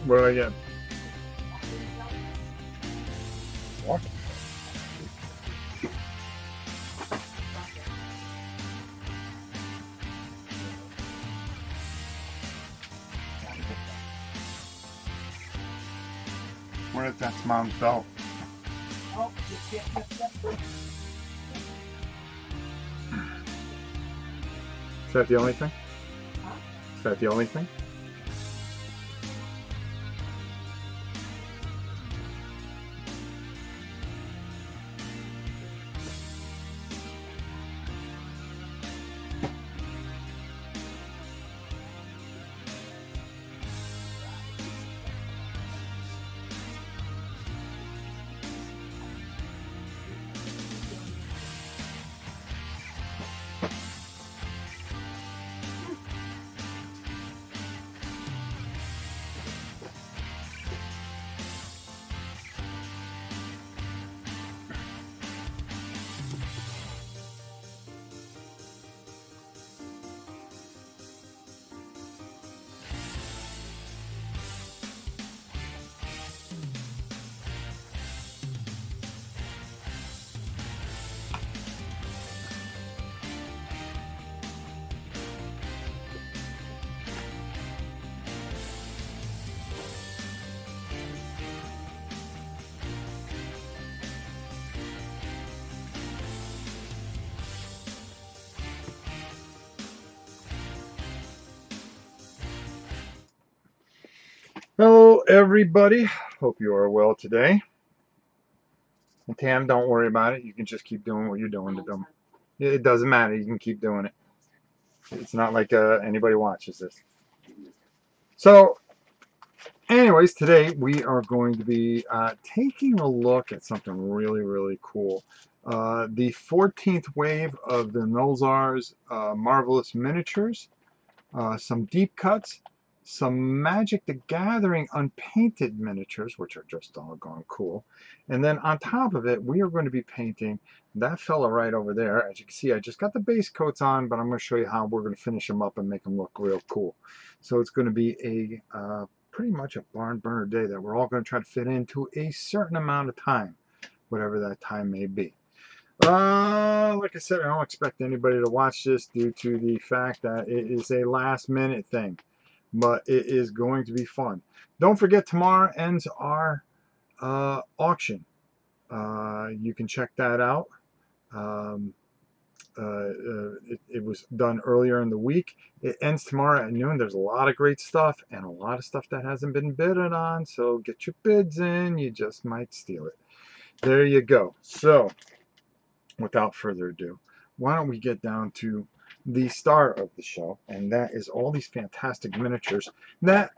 What did I get? What? What if that's Mom's belt? Oh, you can't get that. Is that the only thing? Huh? Is that the only thing? Hello, everybody. Hope you are well today. And Tam, don't worry about it. You can just keep doing what you're doing to them. It doesn't matter. You can keep doing it. It's not like anybody watches this. So, anyways, today we are going to be taking a look at something really, really cool. The 14th wave of the Nolzurs Marvelous Miniatures. Some deep cuts, some Magic the Gathering unpainted miniatures, which are just doggone cool. And then on top of it, we are going to be painting that fella right over there. As you can see, I just got the base coats on, but I'm going to show you how we're going to finish them up and make them look real cool. So it's going to be a pretty much a barn burner day that we're all going to try to fit into a certain amount of time, whatever that time may be. Like I said, I don't expect anybody to watch this due to the fact that it is a last minute thing, but it is going to be fun. Don't forget, tomorrow ends our auction. You can check that out. Um, it was done earlier in the week. It ends tomorrow at noon. There's a lot of great stuff and a lot of stuff that hasn't been bid on, so get your bids in. You just might steal it. There you go. So, without further ado, why don't we get down to the star of the show, and that is all these fantastic miniatures that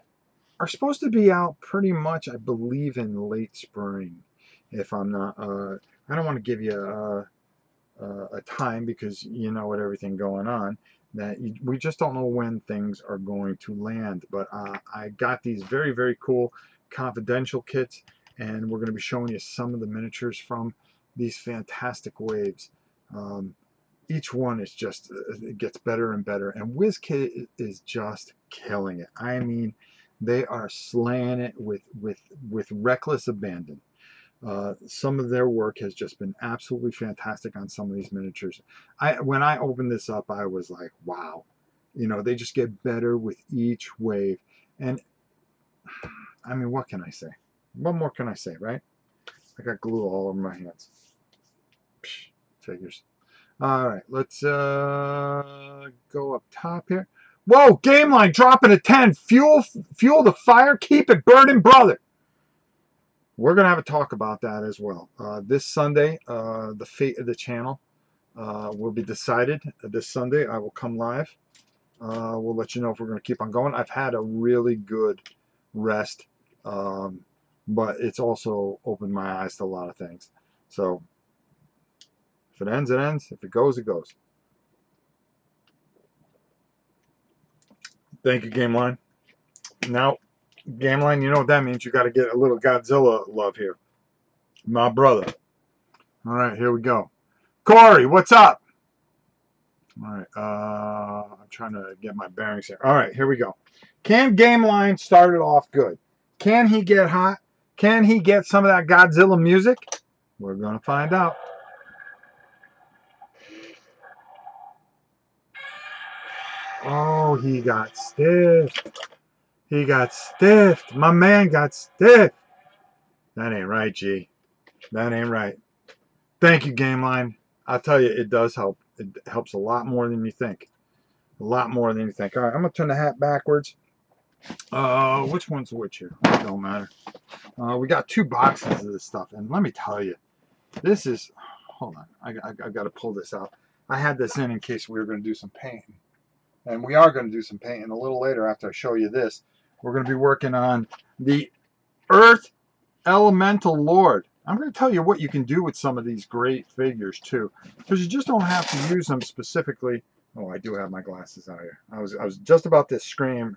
are supposed to be out pretty much, I believe, in late spring. If I'm not, I don't want to give you a time because you know what everything going on. We just don't know when things are going to land. But I got these very, very cool confidential kits, and we're going to be showing you some of the miniatures from these fantastic waves. Each one is just, it gets better and better, and WizKids is just killing it. I mean, they are slaying it with reckless abandon. Some of their work has just been absolutely fantastic on some of these miniatures. When I opened this up, I was like, wow. You know, they just get better with each wave. And I mean, what can I say? What more can I say, right? I got glue all over my hands. Psh, figures. All right, let's go up top here. Whoa, game line dropping a 10. Fuel the fire, keep it burning, brother. We're going to have a talk about that as well. This Sunday, the fate of the channel will be decided. This Sunday, I will come live. We'll let you know if we're going to keep on going. I've had a really good rest, but it's also opened my eyes to a lot of things. So if it ends, it ends. If it goes, it goes. Thank you, Game Line. Now, Game Line, you know what that means. You got to get a little Godzilla love here. My brother. All right, here we go. Corey, what's up? All right, I'm trying to get my bearings here. All right, here we go. Game Line started off good. Can he get hot? Can he get some of that Godzilla music? We're going to find out. Oh, he got stiff. He got stiffed. My man got stiff. That ain't right, G. That ain't right. Thank you, Game Line. I'll tell you, it does help. It helps a lot more than you think. A lot more than you think. All right, I'm going to turn the hat backwards. Which one's which here? It don't matter. We got 2 boxes of this stuff, and let me tell you, this is. Hold on, I got to pull this out. I had this in case we were going to do some painting, and we are going to do some painting a little later after I show you this. We're going to be working on the Earth Elemental Lord. I'm going to tell you what you can do with some of these great figures too, because you just don't have to use them specifically. Oh, I do have my glasses out here. I was just about to scream,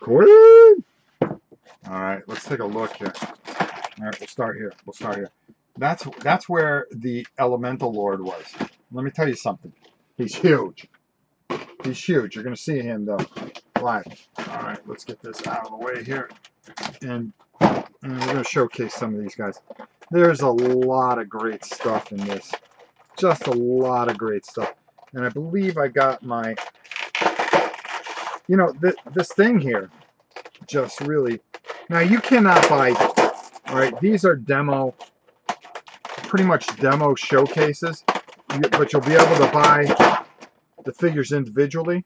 Queen! All right, let's take a look here. All right, we'll start here. We'll start here. That's where the Elemental Lord was. Let me tell you something. He's huge. He's huge. You're going to see him though live. All right, let's get this out of the way here, and we're going to showcase some of these guys. There's a lot of great stuff in this. Just a lot of great stuff. And I believe I got my, this thing here just really. Now you cannot buy. All right, these are pretty much demo showcases, but you'll be able to buy the figures individually.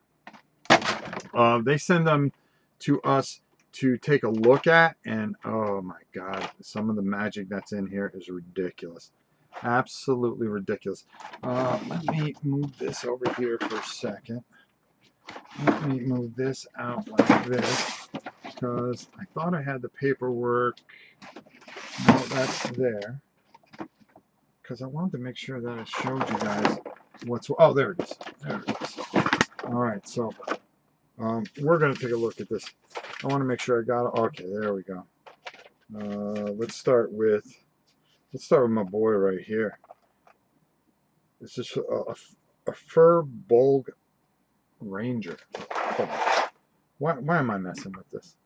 They send them to us to take a look at, and oh my god, some of the magic that's in here is ridiculous. Absolutely ridiculous. Let me move this over here for a second. Let me move this out like this, because I thought I had the paperwork. No, that's there. Because I wanted to make sure that I showed you guys what's. Oh, there it is. There it is. All right, so we're going to take a look at this. I want to make sure I got it. Okay, there we go. Let's start with my boy right here. This is a Furbolg Ranger. Hold on. Why am I messing with this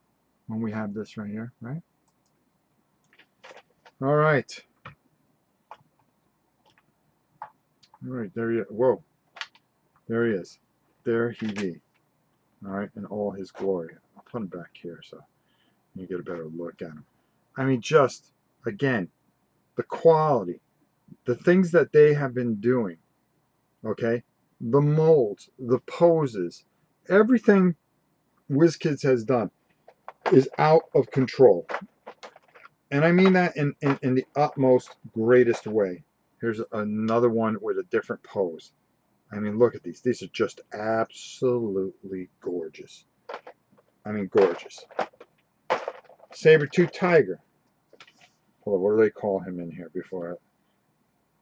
when we have this right here, right? All right. All right, there he is. Whoa. There he is. There he be. All right, in all his glory. I'll put him back here so you get a better look at him. I mean, just, again, the quality, the things that they have been doing, okay? The molds, the poses, everything WizKids has done is out of control. And I mean that in the utmost greatest way. Here's another one with a different pose. I mean, look at these. These are just absolutely gorgeous. I mean, gorgeous. Saber-tooth tiger. Hold on, what do they call him in here before?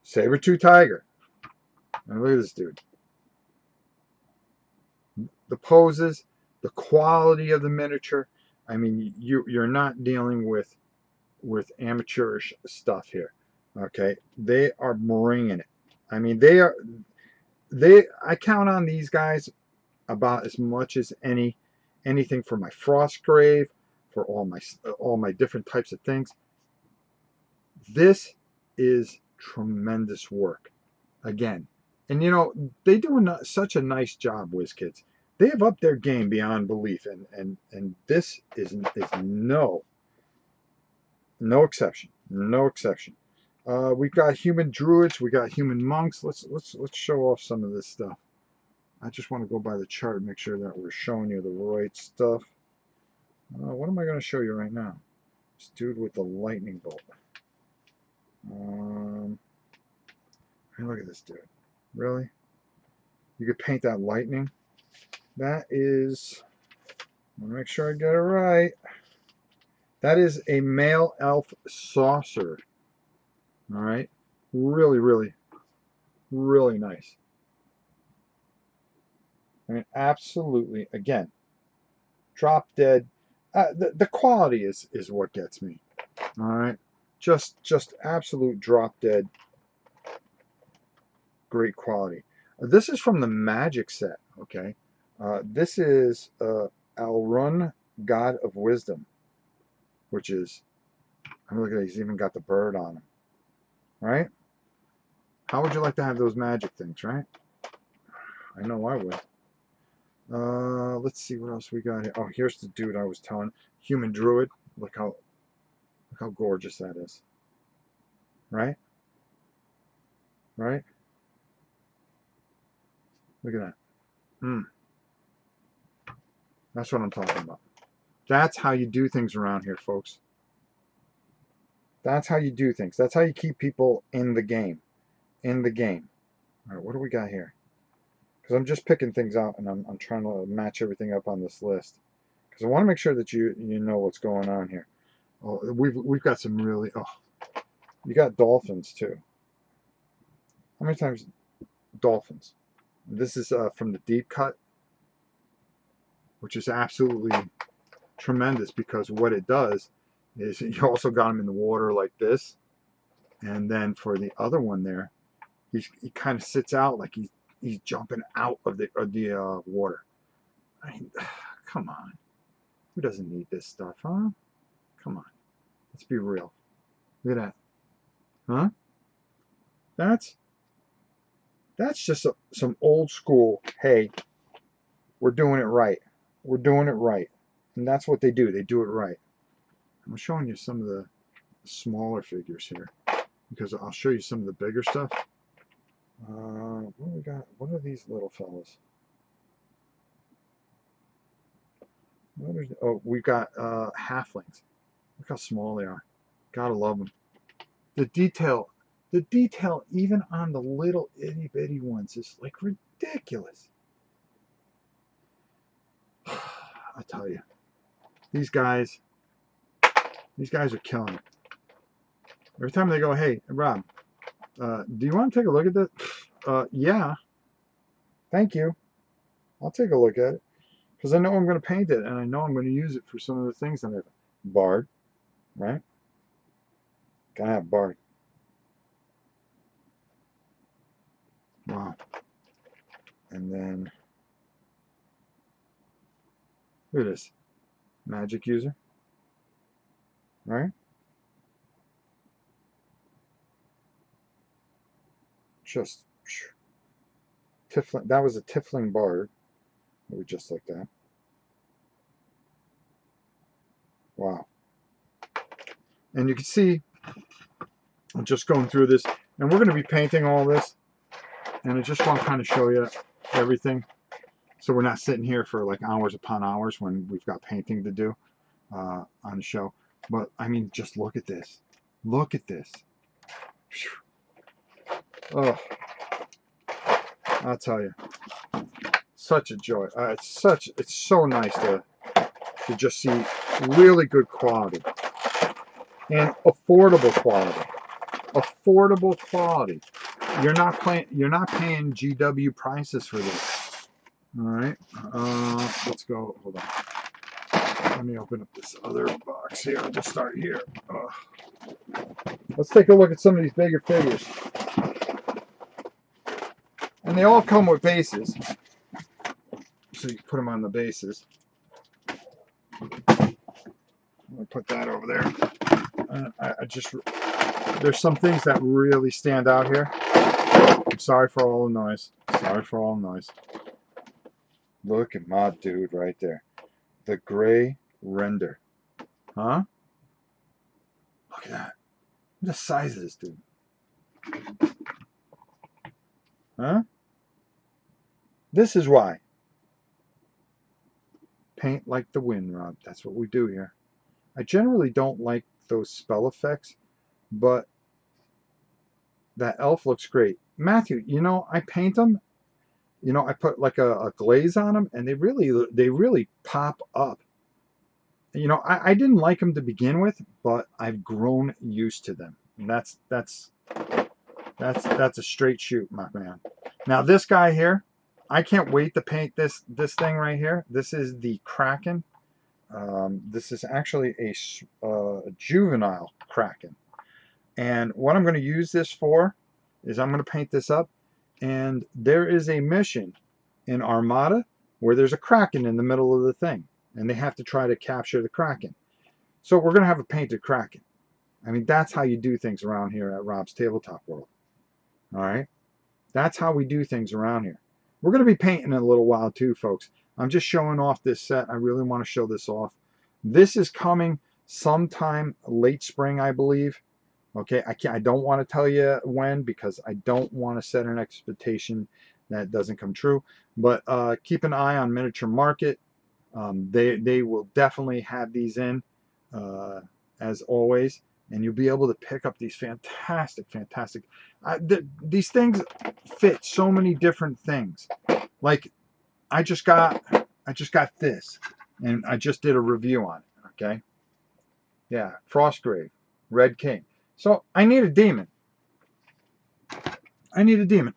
Saber-tooth tiger. And look at this dude. The poses, the quality of the miniature. I mean, you're not dealing with amateurish stuff here. Okay, they are bringing it. I mean, I count on these guys about as much as anything for my Frostgrave, for all my different types of things. This is tremendous work, again, and they do such a nice job, WizKids. They have upped their game beyond belief, and this is no exception, no exception. We've got human druids, we got human monks. Let's show off some of this stuff. I just want to go by the chart and make sure that we're showing you the right stuff. What am I going to show you right now? This dude with the lightning bolt. Hey, look at this dude. Really? You could paint that lightning? That is, I want to make sure I get it right. That is a male elf saucer. All right? Really, really, really nice. I mean, absolutely, again, drop dead. The quality is what gets me. All right? Just absolute drop dead great quality. This is from the Magic set, okay? This is Alrun, God of Wisdom. which is, I mean, look at it, he's even got the bird on him, right? How would you like to have those magic things, right? I know I would. Let's see what else we got here. Oh, here's the dude I was telling. Human druid. Look how gorgeous that is. Right? Right? Look at that. That's what I'm talking about. That's how you do things around here, folks. That's how you do things. That's how you keep people in the game. In the game. All right, what do we got here? Because I'm just picking things out and I'm trying to match everything up on this list. Because I want to make sure that you know what's going on here. Oh, we've got some really, you got dolphins too. How many times dolphins? This is from the deep cut, which is absolutely tremendous because what it does is you also got them in the water like this, and then for the other one there, he kind of sits out like he's jumping out of the water. I mean, come on, who doesn't need this stuff, huh? Come on, let's be real. Look at that, huh? That's just some old school. Hey, we're doing it right. We're doing it right, and that's what they do. They do it right. I'm showing you some of the smaller figures here because I'll show you some of the bigger stuff. What do we got? What are these little fellas? Oh, we've got halflings. Look how small they are. Gotta love them. The detail even on the little itty bitty ones is like ridiculous. I tell you, these guys are killing it. Every time they go, hey, Rob, do you want to take a look at this? Yeah, thank you. I'll take a look at it because I know I'm going to paint it and I know I'm going to use it for some of the things that I've Bard, right? Gotta have Bard. Wow. And then look at this. Magic user. Right? Just Tifling. That was a Tifling Bard. Maybe just like that. Wow. And you can see, I'm just going through this, and we're going to be painting all this, and I just want to kind of show you everything, so we're not sitting here for like hours upon hours when we've got painting to do on the show. But I mean, just look at this. Look at this. Oh, I'll tell you, such a joy. It's so nice to just see really good quality and affordable quality. Affordable quality. You're not paying GW prices for this. All right. Let's go. Hold on. Let me open up this other box here. I'll just start here. Let's take a look at some of these bigger figures. And they all come with bases. So you put them on the bases. I'm going to put that over there. There's some things that really stand out here. I'm sorry for all the noise. Sorry for all the noise. Look at my dude right there. The gray render. Huh? Look at that. Look at the size of this dude. Huh? This is why. Paint like the wind, Rob. That's what we do here. I generally don't like those spell effects, but that elf looks great. Matthew, I paint them. I put like a glaze on them, and they really pop up. I didn't like them to begin with, but I've grown used to them. And that's a straight shoot, my man. Now this guy here, I can't wait to paint this thing right here. This is the Kraken. This is actually a juvenile Kraken. And what I'm going to use this for is I'm going to paint this up. And there is a mission in Armada where there's a Kraken in the middle of the thing. And they have to try to capture the Kraken. So we're going to have a painted Kraken. I mean, that's how you do things around here at Rob's Tabletop World. All right? That's how we do things around here. We're going to be painting in a little while too, folks. I'm just showing off this set. I really want to show this off. This is coming sometime late spring, I believe. Okay, I don't want to tell you when because I don't want to set an expectation that doesn't come true. But keep an eye on Miniature Market. They will definitely have these in as always, and you'll be able to pick up these fantastic. These things fit so many different things. Like I just got this, and I just did a review on it. Okay, yeah, Frostgrave, Red King. So I need a demon.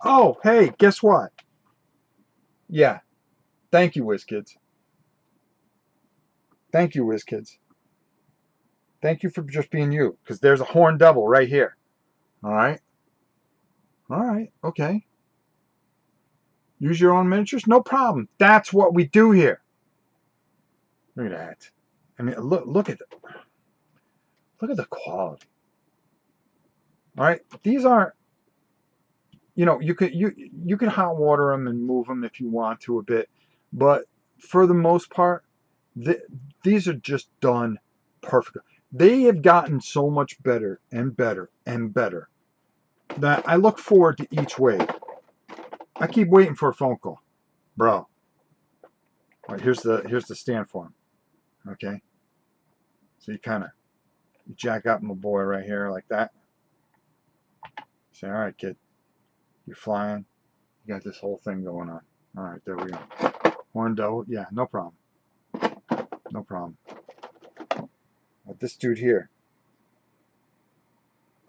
Oh, hey, guess what? Yeah, thank you, WizKids. Thank you, WizKids. Thank you for just being you, because there's a horned devil right here. All right. All right. Okay. Use your own miniatures? No problem. That's what we do here. Look at that. I mean, look at the quality. All right. These aren't, you can hot water them and move them if you want to a bit, but for the most part, these are just done perfectly. They have gotten so much better and better and better that I look forward to each wave. I keep waiting for a phone call, bro. All right, here's the stand for him. Okay, so you jack up my boy right here like that. Say, all right, kid, you're flying. You got this whole thing going on. All right, there we go. Horn devil, yeah, no problem. No problem. But this dude here,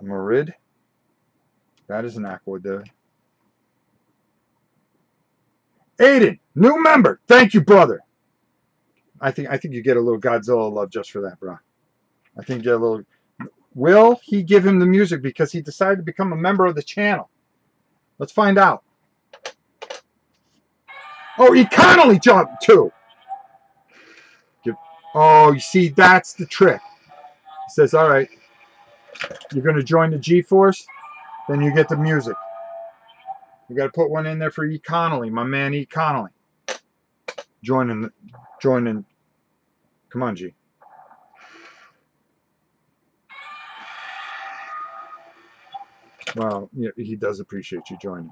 a Marid, that is an aqua dude. Aiden, new member. Thank you, brother. I think you get a little Godzilla love just for that, bro. I think you get a little. Will he give him the music because he decided to become a member of the channel? Let's find out. Oh, he Connolly jumped too. Oh, you see, that's the trick. He says, all right, you're going to join the G-Force, then you get the music. We got to put one in there for E. Connolly, my man E. Connolly. Joining. Come on, G. Well, he does appreciate you joining.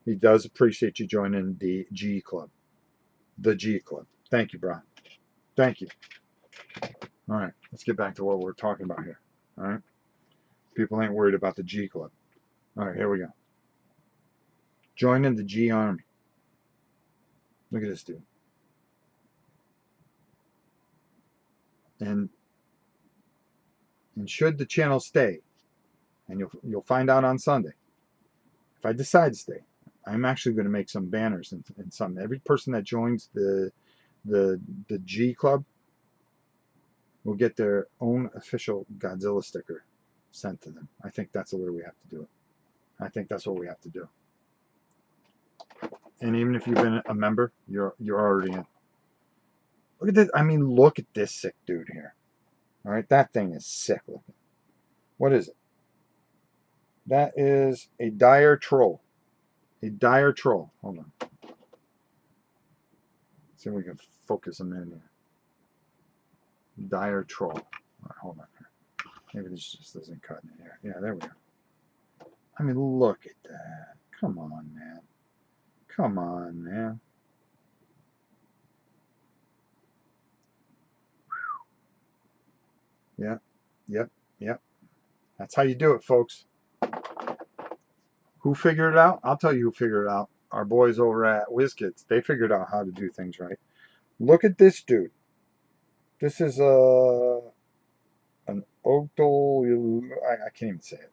He does appreciate you joining the G Club. The G Club. Thank you, bro. Thank you. All right, let's get back to what we're talking about here. All right. People ain't worried about the G Club. All right, here we go. Joining the G Army. Look at this dude. And should the channel stay, and you'll find out on Sunday, if I decide to stay, I'm actually going to make some banners and some. Every person that joins the G Club will get their own official Godzilla sticker sent to them. I think that's the way we have to do it. I think that's what we have to do. And even if you've been a member, you're already in. Look at this. I mean, look at this sick dude here. All right, that thing is sick looking. What is it? That is a dire troll. A dire troll. Hold on. See if we can focus him in here. Dire troll. All right, hold on here. Maybe this just doesn't cut in here. Yeah, there we go. I mean, look at that. Come on, man. Come on, man. Yep. That's how you do it, folks. Who figured it out? I'll tell you who figured it out. Our boys over at WizKids. They figured out how to do things right. Look at this dude. This is an octal. I can't even say it.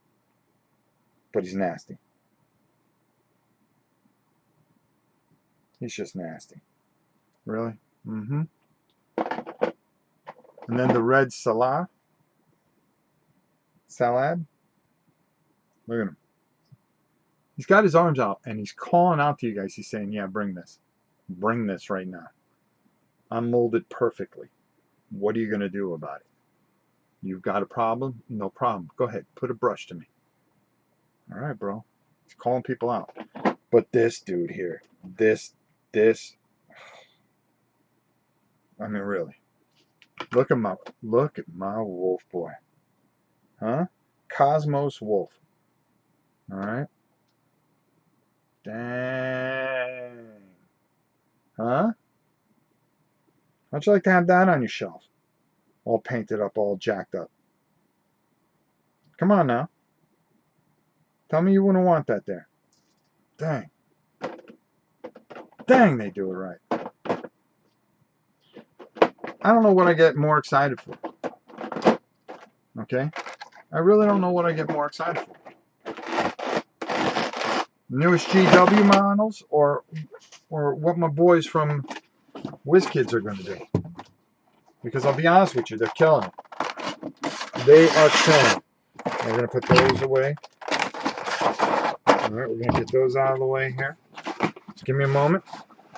But he's nasty. He's just nasty. Really? Mm-hmm. And then the red salad. Look at him. He's got his arms out and he's calling out to you guys. He's saying, yeah, bring this. Bring this right now. I'm molded perfectly. What are you going to do about it? You've got a problem? No problem. Go ahead, put a brush to me. All right, bro. He's calling people out. But this dude here, this, I mean, really. Look at my wolf boy. Huh? Cosmos Wolf. All right. Dang. Huh? How'd you like to have that on your shelf? All painted up, all jacked up. Come on now. Tell me you wouldn't want that there. Dang. Dang, they do it right. I don't know what I get more excited for. Okay? I really don't know what I get more excited for. Newest GW models or what my boys from WizKids are going to do. Because I'll be honest with you, they're killing it. They are killing it. We're going to put those away. All right, we're going to get those out of the way here. Just give me a moment.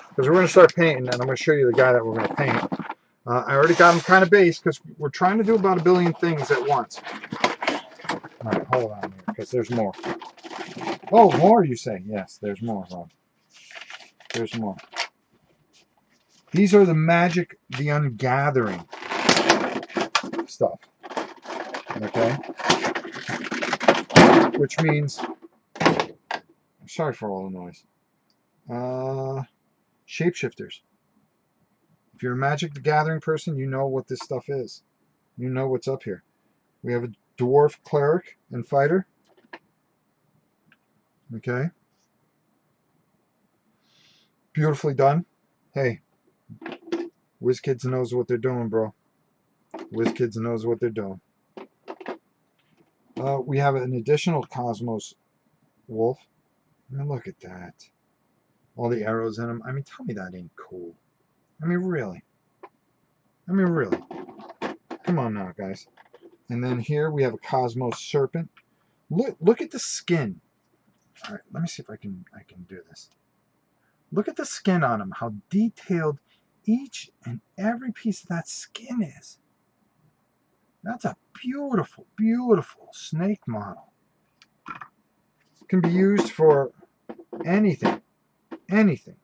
Because we're going to start painting, and I'm going to show you the guy that we're going to paint. I already got him kind of based because we're trying to do about 1 billion things at once. All right, hold on here, because there's more. Oh, more, you say? Yes, there's more, Rob. There's more. These are the Magic the Ungathering stuff. Okay? Which means... I'm sorry for all the noise. Shapeshifters. If you're a Magic the Gathering person, you know what this stuff is. You know what's up here. We have a Dwarf Cleric and Fighter. Okay? Beautifully done. Hey, WizKids knows what they're doing, bro. WizKids knows what they're doing. We have an additional Cosmos Wolf. I mean, look at that. All the arrows in them. I mean, tell me that ain't cool. I mean, really. I mean, really. Come on now, guys. And then here we have a Cosmos Serpent. Look at the skin. All right, let me see if I can do this. Look at the skin on him. How detailed each and every piece of that skin is. That's a beautiful, beautiful snake model. It can be used for anything. Anything.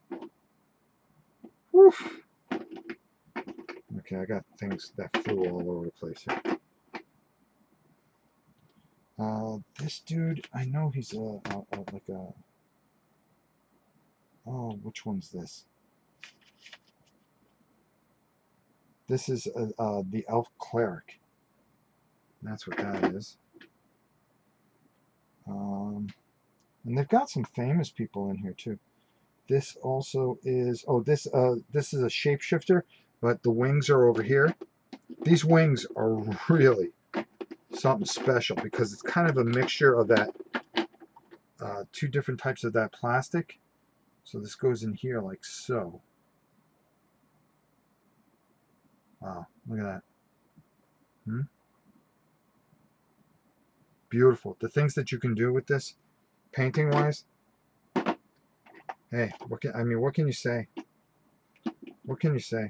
Woof. Okay, I got things that flew all over the place here. This dude, I know he's like a... Oh, which one's this? This is the Elf Cleric. That's what that is. And they've got some famous people in here too. This also is... Oh, this is a shapeshifter, but the wings are over here. These wings are really something special because it's kind of a mixture of that two different types of that plastic. So this goes in here like so. Wow, look at that. Beautiful. The things that you can do with this, painting wise. Hey, what can you say? What can you say?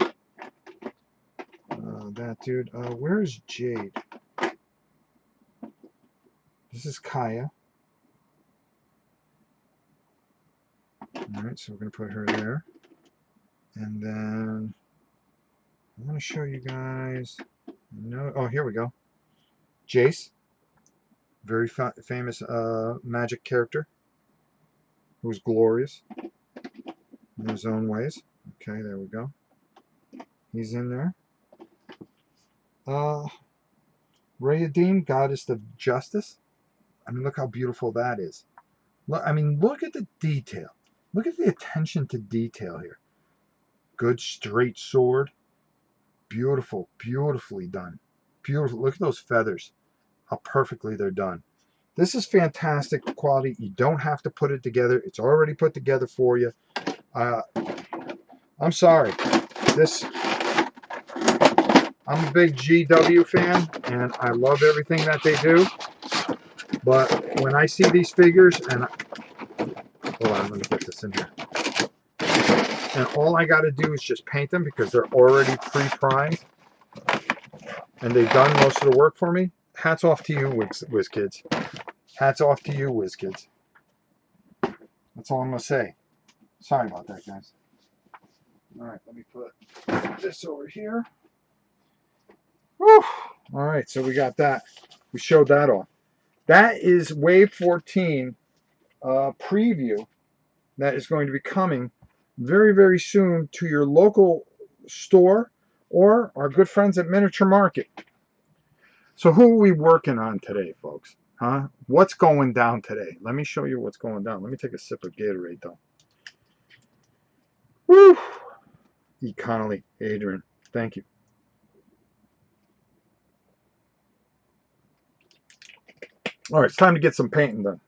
That dude. Where is Jade? This is Kaya. Alright, so we're going to put her there. And then I'm going to show you guys. No, oh, here we go. Jace. Very famous magic character. Who's glorious in his own ways. Okay, there we go. He's in there. Rayadim, Goddess of Justice. I mean, look how beautiful that is. Look, I mean, look at the detail. Look at the attention to detail here. Good straight sword. Beautiful, beautifully done. Beautiful. Look at those feathers. How perfectly they're done. This is fantastic quality. You don't have to put it together. It's already put together for you. I'm sorry. I'm a big GW fan, and I love everything that they do. But when I see these figures, and hold on, let me get this in here. And all I got to do is just paint them because they're already pre-primed. and they've done most of the work for me. Hats off to you, WizKids. Hats off to you, WizKids. That's all I'm going to say. Sorry about that, guys. All right, let me put this over here. Whew. All right, so we got that. We showed that off. That is Wave 14 preview that is going to be coming very, very soon to your local store or our good friends at Miniature Market. So who are we working on today, folks? Huh? What's going down today? Let me show you what's going down. Let me take a sip of Gatorade, though. Woo! E. Connolly, Adrian, thank you. All right, it's time to get some painting done.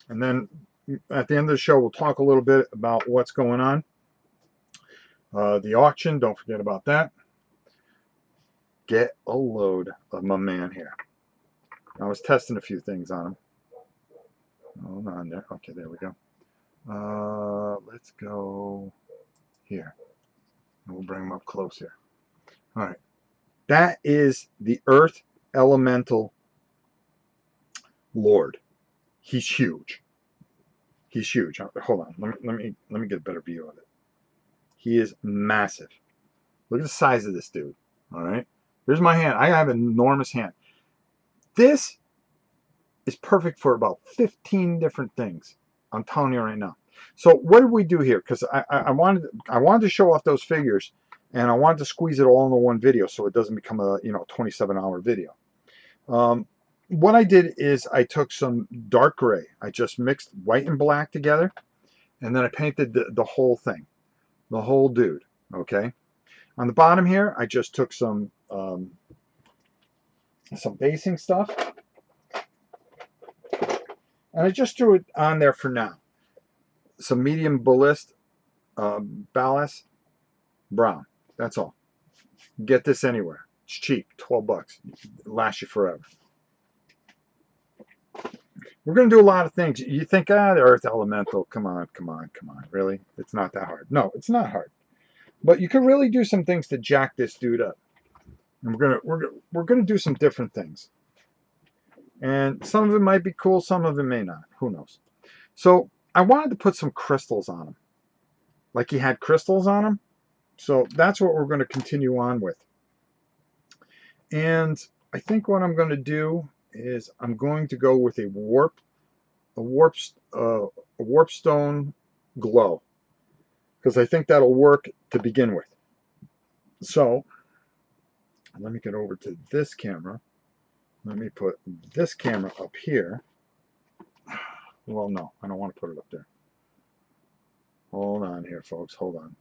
And then at the end of the show, we'll talk a little bit about what's going on. The auction, don't forget about that. Get a load of my man here. I was testing a few things on him. Hold on there. Okay, there we go. Let's go here. We'll bring him up close here. All right. That is the Earth Elemental Lord. He's huge. He's huge. Hold on. Let me get a better view of it. He is massive. Look at the size of this dude. All right. Here's my hand. I have an enormous hand. This is perfect for about 15 different things. I'm telling you right now. So what did we do here? Because I wanted to show off those figures, and I wanted to squeeze it all into one video so it doesn't become a 27-hour video. What I did is I took some dark gray. I just mixed white and black together, and then I painted the whole thing, the whole dude. Okay. On the bottom here, I just took some basing stuff, and I just threw it on there for now. Some medium ballast brown. That's all. Get this anywhere. It's cheap, 12 bucks. It lasts you forever. We're going to do a lot of things. You think, the Earth Elemental, come on, really? It's not that hard. No, it's not hard. But you can really do some things to jack this dude up. And we're gonna do some different things. And some of it might be cool, some of it may not. Who knows? So I wanted to put some crystals on him. Like he had crystals on him. So that's what we're going to continue on with. And I think what I'm going to do is I'm going to go with a warpstone glow, because I think that'll work to begin with. So let me get over to this camera. Let me put this camera up here. Well, no, I don't want to put it up there. Hold on here, folks. Hold on.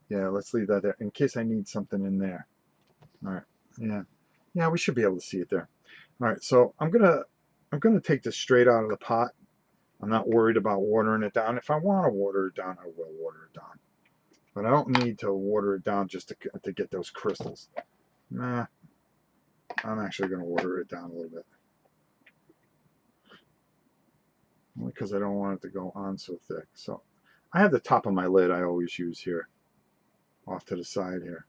Yeah, let's leave that there in case I need something in there. All right. Yeah, we should be able to see it there. All right, so I'm gonna take this straight out of the pot. I'm not worried about watering it down. If I want to water it down, I will water it down. But I don't need to water it down just to get those crystals. Nah, I'm actually going to water it down a little bit. Only because I don't want it to go on so thick. So I have the top of my lid I always use here, off to the side here.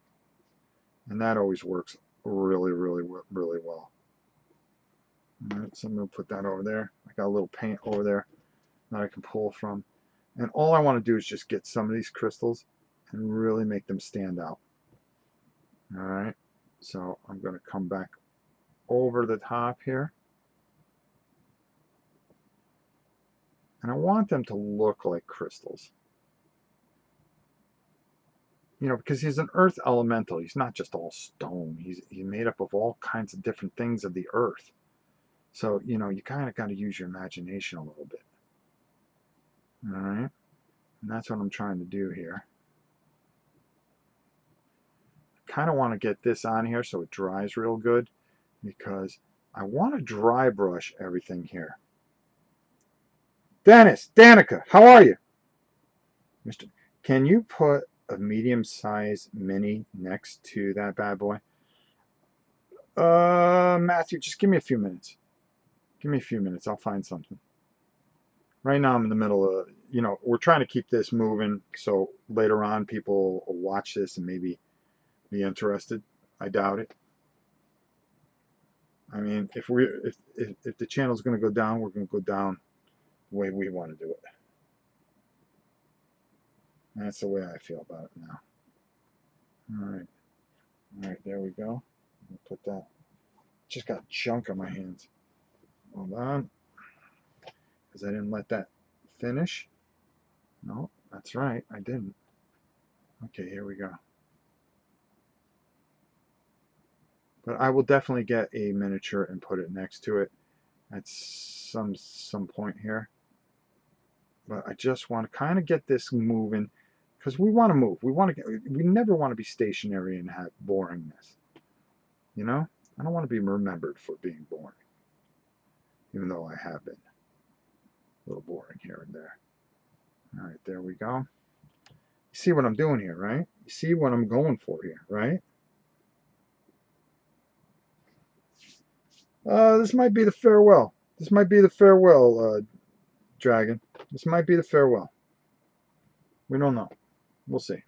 And that always works really, really, really well. All right, so I'm going to put that over there. I got a little paint over there that I can pull from. And all I want to do is just get some of these crystals and really make them stand out. All right, so I'm going to come back over the top here. And I want them to look like crystals. You know, because he's an earth elemental. He's not just all stone. He's made up of all kinds of different things of the earth. So, you know, you kind of got to use your imagination a little bit. All right? And that's what I'm trying to do here. I kind of want to get this on here so it dries real good, because I want to dry brush everything here. Danica, how are you? Mr. Can you put a medium-sized mini next to that bad boy? Matthew, just give me a few minutes. Give me a few minutes. I'll find something. Right now I'm in the middle of, we're trying to keep this moving so later on people will watch this and maybe be interested. I doubt it. I mean, if the channel's going to go down, we're going to go down the way we want to do it. That's the way I feel about it now. All right, there we go. I'll put that. Just got junk on my hands. Hold on, because I didn't let that finish. No, that's right, I didn't. Okay, here we go. But I will definitely get a miniature and put it next to it at some point here. But I just want to kind of get this moving because we want to move. We never want to be stationary and have boringness. You know? I don't want to be remembered for being boring. Even though I have been a little boring here and there. All right, there we go. You see what I'm doing here, right? You see what I'm going for here, right? This might be the farewell. This might be the farewell, dragon. This might be the farewell. We don't know. We'll see.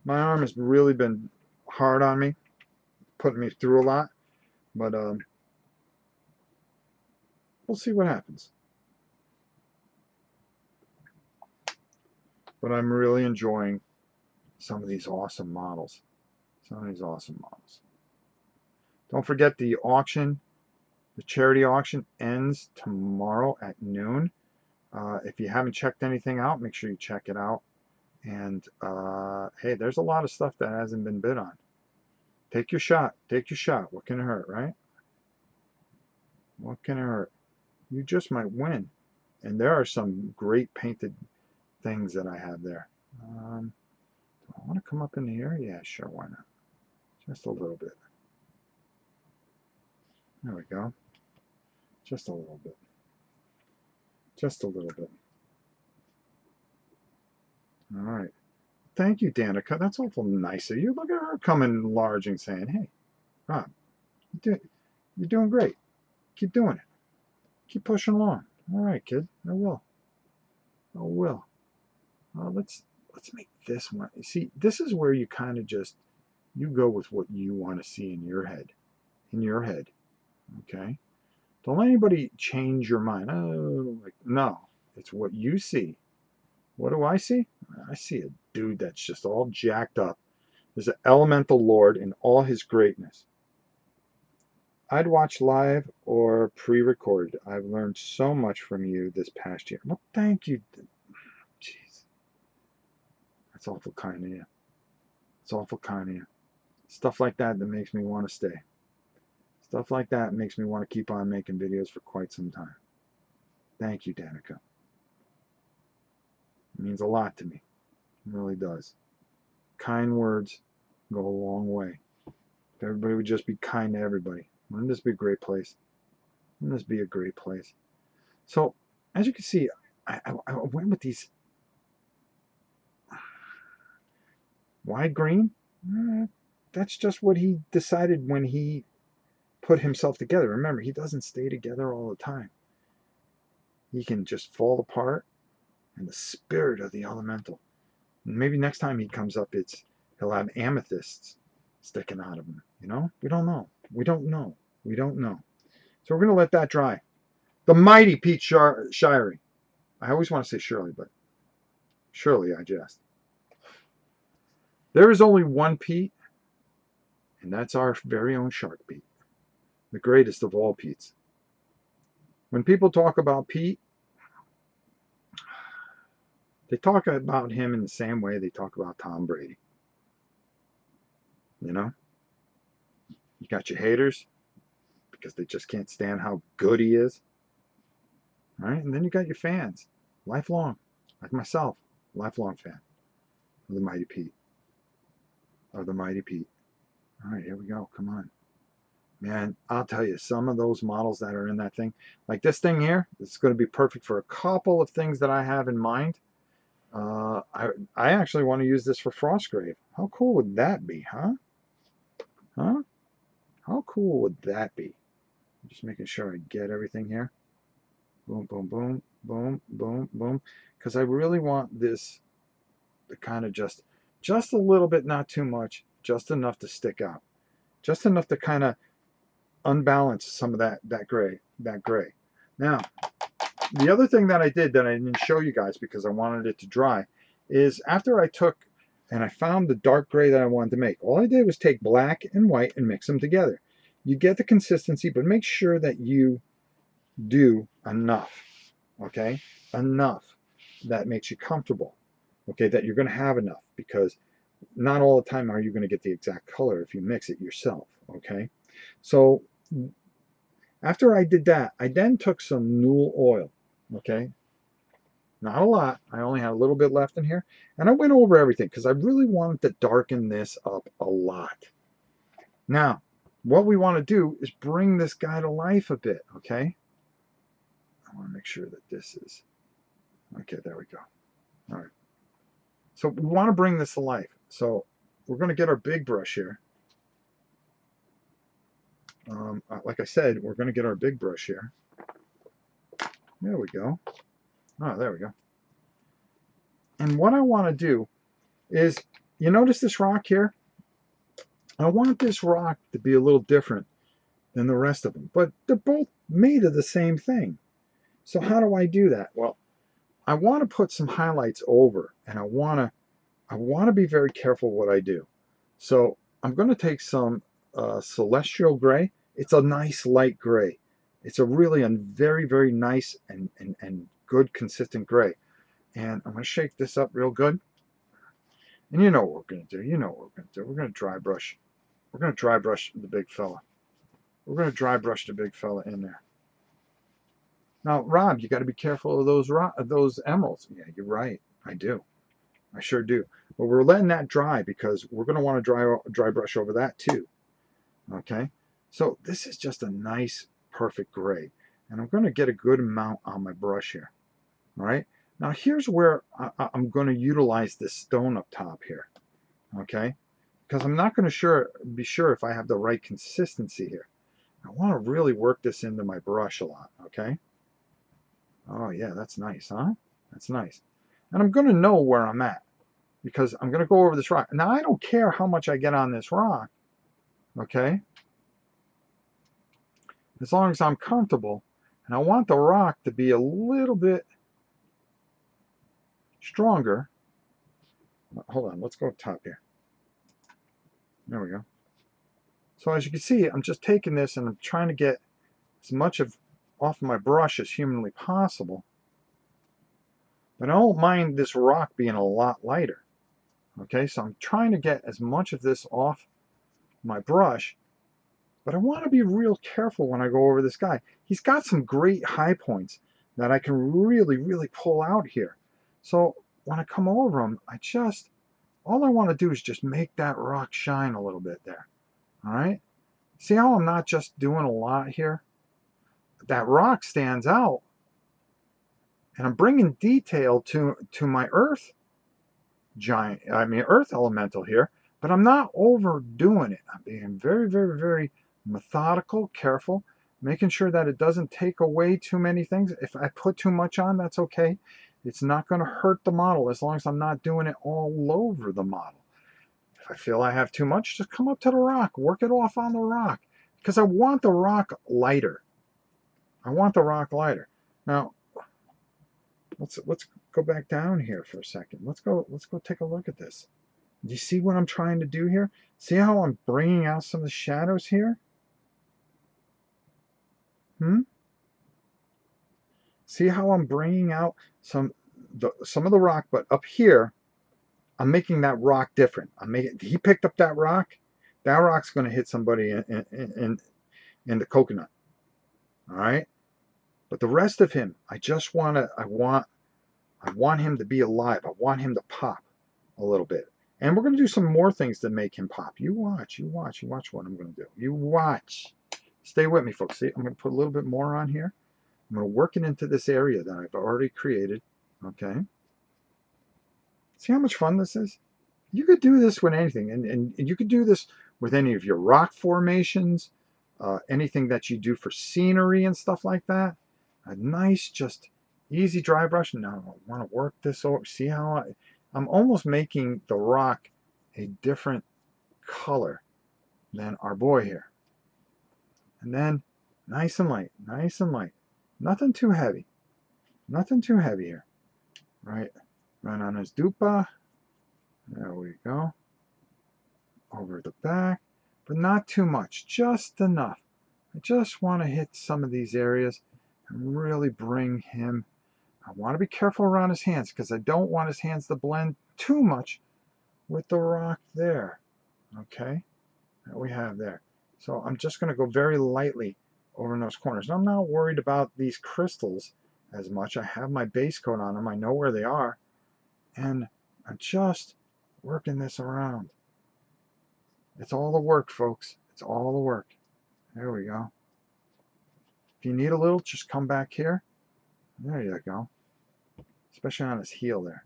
My arm has really been hard on me, putting me through a lot, but we'll see what happens. But I'm really enjoying some of these awesome models. Don't forget the auction, the charity auction ends tomorrow at noon. If you haven't checked anything out, make sure you check it out. And hey, there's a lot of stuff that hasn't been bid on. Take your shot. Take your shot. What can it hurt, right? What can it hurt? You just might win. And there are some great painted things that I have there. Do I want to come up in here? Yeah, sure, why not? Just a little bit. There we go. Just a little bit. Just a little bit. All right. Thank you, Danica. That's awful nice of you. Look at her coming large and saying, hey, Rob, you're doing great. Keep doing it. Keep pushing along. All right, kid. I will. I will. Let's make this one. You see, this is where you kind of just you go with what you want to see in your head. In your head. Okay? Don't let anybody change your mind. Oh, like, no. It's what you see. What do I see? I see a dude that's just all jacked up. There's an elemental lord in all his greatness. I'd watch live or pre-recorded. I've learned so much from you this past year. Well, thank you. Jeez. That's awful kind of you. It's awful kind of you. Stuff like that makes me want to stay. Stuff like that makes me want to keep on making videos for quite some time. Thank you, Danica. It means a lot to me. It really does. Kind words go a long way. If everybody would just be kind to everybody, wouldn't this be a great place? Wouldn't this be a great place? So, as you can see, I went with these wide green. That's just what he decided when he put himself together. Remember, he doesn't stay together all the time. He can just fall apart, and the spirit of the elemental. And maybe next time he comes up, he'll have amethysts sticking out of him. You know, we don't know. We don't know. We don't know. So we're gonna let that dry. The mighty Pete Shirey. I always want to say Shirley, but Shirley, I jest. There is only one Pete, and that's our very own Shark Pete, the greatest of all Petes. When people talk about Pete, they talk about him in the same way they talk about Tom Brady. You know? You got your haters because they just can't stand how good he is. All right? And then you got your fans, lifelong, like myself, lifelong fan of the Mighty Pete. Of the Mighty Pete. All right, here we go. Come on. Man, I'll tell you, some of those models that are in that thing, like this thing here, it's going to be perfect for a couple of things that I have in mind. I actually want to use this for Frostgrave. How cool would that be, huh? Huh? How cool would that be? Just making sure I get everything here. Boom, boom, boom, boom, boom, boom. Because I really want this to kind of just Just a little bit, not too much, just enough to stick out. Just enough to kind of unbalance some of that gray. Now, the other thing that I did that I didn't show you guys because I wanted it to dry is after I took and I found the dark gray that I wanted to make, all I did was take black and white and mix them together. You get the consistency, but make sure that you do enough, okay? Enough that makes you comfortable, okay? That you're going to have enough, because not all the time are you going to get the exact color if you mix it yourself, okay? So after I did that, I then took some Newell oil, okay? Not a lot. I only had a little bit left in here. And I went over everything because I really wanted to darken this up a lot. Now, what we want to do is bring this guy to life a bit, okay? I want to make sure that this is, okay, there we go. All right. So we want to bring this to life. So we're going to get our big brush here. Like I said, we're going to get our big brush here. There we go. Oh, there we go. And what I want to do is, you notice this rock here? I want this rock to be a little different than the rest of them, but they're both made of the same thing. So how do I do that? Well, I want to put some highlights over, and I want to be very careful what I do. So I'm going to take some celestial gray. It's a nice light gray. It's a really very, very nice and good consistent gray. And I'm going to shake this up real good. And you know what we're going to do. You know what we're going to do. We're going to dry brush. We're going to dry brush the big fella. We're going to dry brush the big fella in there. Now, Rob, you got to be careful of those emeralds. Yeah, you're right. I do. I sure do. But we're letting that dry because we're going to want to dry brush over that too. Okay? So this is just a nice, perfect gray. And I'm going to get a good amount on my brush here. All right? Now, here's where I'm going to utilize this stone up top here. Okay? Because I'm not going to be sure if I have the right consistency here. I want to really work this into my brush a lot. Okay? Oh, yeah, that's nice, huh? That's nice. And I'm going to know where I'm at because I'm going to go over this rock. Now, I don't care how much I get on this rock, okay? As long as I'm comfortable. And I want the rock to be a little bit stronger. Hold on, let's go up top here. There we go. So as you can see, I'm just taking this and I'm trying to get as much off my brush as humanly possible. But I don't mind this rock being a lot lighter. Okay, so I'm trying to get as much of this off my brush, but I want to be real careful when I go over this guy. He's got some great high points that I can really, really pull out here. So when I come over him, all I want to do is just make that rock shine a little bit there. All right? See how I'm not just doing a lot here? That rock stands out, and I'm bringing detail to my earth elemental here, but I'm not overdoing it. I'm being very, very, very methodical, careful, making sure that it doesn't take away too many things. If I put too much on, that's okay. It's not going to hurt the model as long as I'm not doing it all over the model. If I feel I have too much, just come up to the rock, work it off on the rock, because I want the rock lighter. I want the rock lighter. Now, let's go back down here for a second. Let's go take a look at this. Do you see what I'm trying to do here? See how I'm bringing out some of the shadows here? See how I'm bringing out some of the rock, but up here, I'm making that rock different. He picked up that rock. That rock's going to hit somebody in the coconut. All right? But the rest of him, I want him to be alive. I want him to pop a little bit. And we're going to do some more things to make him pop. You watch what I'm going to do. You watch. Stay with me, folks. See, I'm going to put a little bit more on here. I'm going to work it into this area that I've already created. Okay. See how much fun this is? You could do this with anything. And you could do this with any of your rock formations, anything that you do for scenery and stuff like that. A nice, just easy dry brush. Now I want to work this over. See how I'm almost making the rock a different color than our boy here. And then nice and light, nice and light. Nothing too heavy. Nothing too heavy here. Right on his dupa. There we go. Over the back, but not too much, just enough. I just want to hit some of these areas and really bring him. I want to be careful around his hands because I don't want his hands to blend too much with the rock there. Okay, that we have there. So I'm just going to go very lightly over in those corners. I'm not worried about these crystals as much. I have my base coat on them. I know where they are. And I'm just working this around. It's all the work, folks. It's all the work. There we go. If you need a little, just come back here. There you go. Especially on his heel there.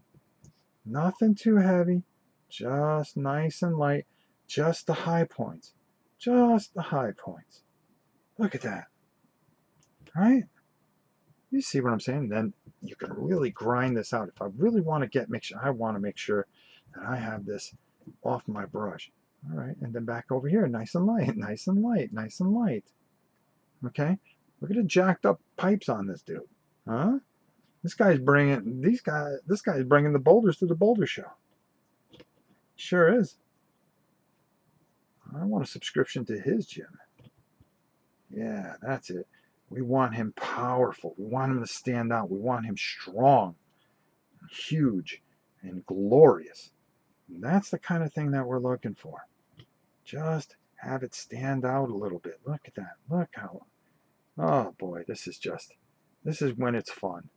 Nothing too heavy. Just nice and light. Just the high points. Just the high points. Look at that. Right? You see what I'm saying? Then you can really grind this out. If I really want to I want to make sure that I have this off my brush. All right, and then back over here, nice and light, nice and light, nice and light. Okay, look at the jacked up pipes on this dude, huh? This guy's bringing This guy's bringing the boulders to the boulder show. Sure is. I want a subscription to his gym. Yeah, that's it. We want him powerful. We want him to stand out. We want him strong, huge, and glorious. And that's the kind of thing that we're looking for. Just have it stand out a little bit. Look at that. Look how. Oh boy, this is when it's fun.